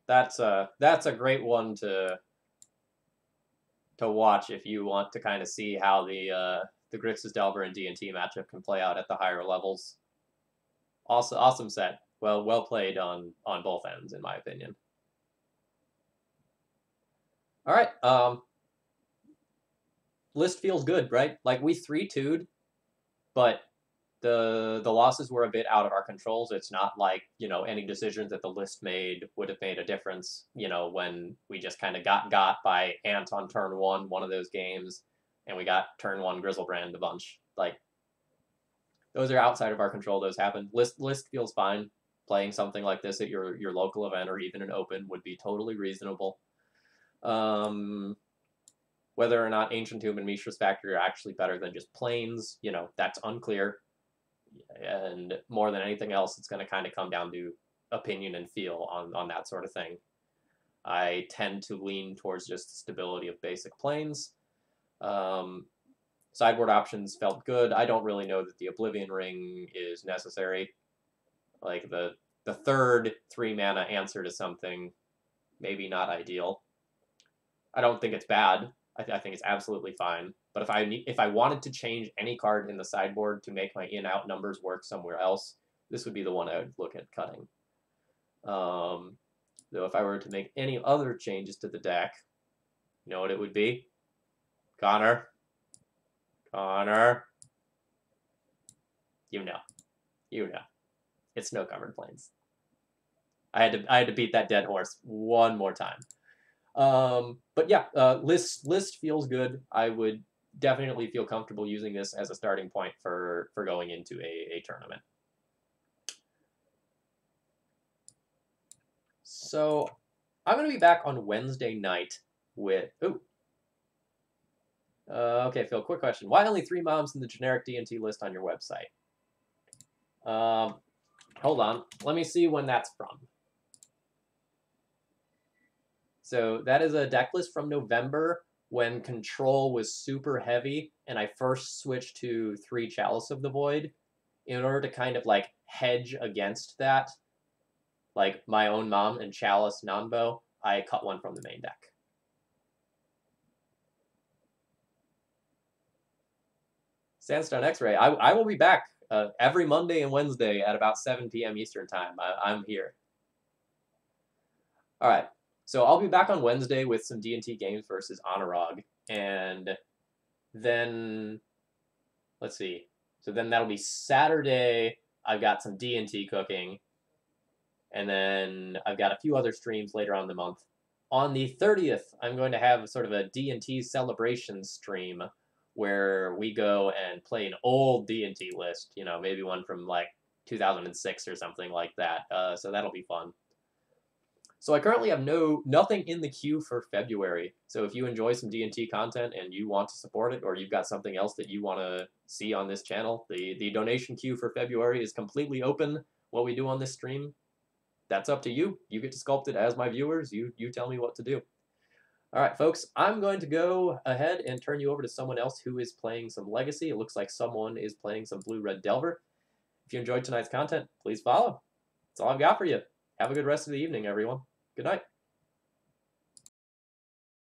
That's a great one to watch if you want to kind of see how the Grixis Delver and D&T matchup can play out at the higher levels. Awesome set. Well played on both ends, in my opinion. All right. List feels good, right? Like we 3-2'd, but the losses were a bit out of our controls. It's not like, you know, any decisions that the list made would have made a difference, you know, when we just kind of got by Ant on turn one of those games, and we got turn one Grizzlebrand a bunch. Like, those are outside of our control. Those happen. List feels fine. Playing something like this at your local event or even an open would be totally reasonable. Whether or not Ancient Tomb and Mishra's Factory are actually better than just Plains, you know, that's unclear. And more than anything else, it's going to kind of come down to opinion and feel on that sort of thing. I tend to lean towards just the stability of basic Plains. Sideboard options felt good. I don't really know that the Oblivion Ring is necessary. Like the third 3-mana answer to something, maybe not ideal. I don't think it's bad. I think it's absolutely fine. But if I wanted to change any card in the sideboard to make my in-out numbers work somewhere else, this would be the one I would look at cutting. Though if I were to make any other changes to the deck, you know what it would be? Connor. You know. It's Snow-Covered Plains. I had to beat that dead horse one more time. But yeah, list feels good. I would definitely feel comfortable using this as a starting point for going into a tournament. So I'm going to be back on Wednesday night with... Okay, Phil, quick question. Why only 3 moms in the generic D&T list on your website? Hold on. Let me see when that's from. So that is a deck list from November when Control was super heavy, and I first switched to 3 Chalice of the Void in order to kind of like hedge against that. Like my own mom and Chalice Nanbo, I cut one from the main deck. Sandstone X-Ray. I will be back every Monday and Wednesday at about 7 p.m. Eastern Time. I'm here. All right. So I'll be back on Wednesday with some D&T games versus Honorog. And then, let's see. So then that'll be Saturday. I've got some D&T cooking. And then I've got a few other streams later on in the month. On the 30th, I'm going to have sort of a D&T celebration stream where we go and play an old D&T list, you know, maybe one from like 2006 or something like that. So that'll be fun. So I currently have nothing in the queue for February. So if you enjoy some D&T content and you want to support it, or you've got something else that you want to see on this channel, the donation queue for February is completely open. What we do on this stream, that's up to you. You get to sculpt it as my viewers. You tell me what to do. All right, folks, I'm going to go ahead and turn you over to someone else who is playing some Legacy. It looks like someone is playing some Blue-Red Delver. If you enjoyed tonight's content, please follow. That's all I've got for you. Have a good rest of the evening, everyone. Good night.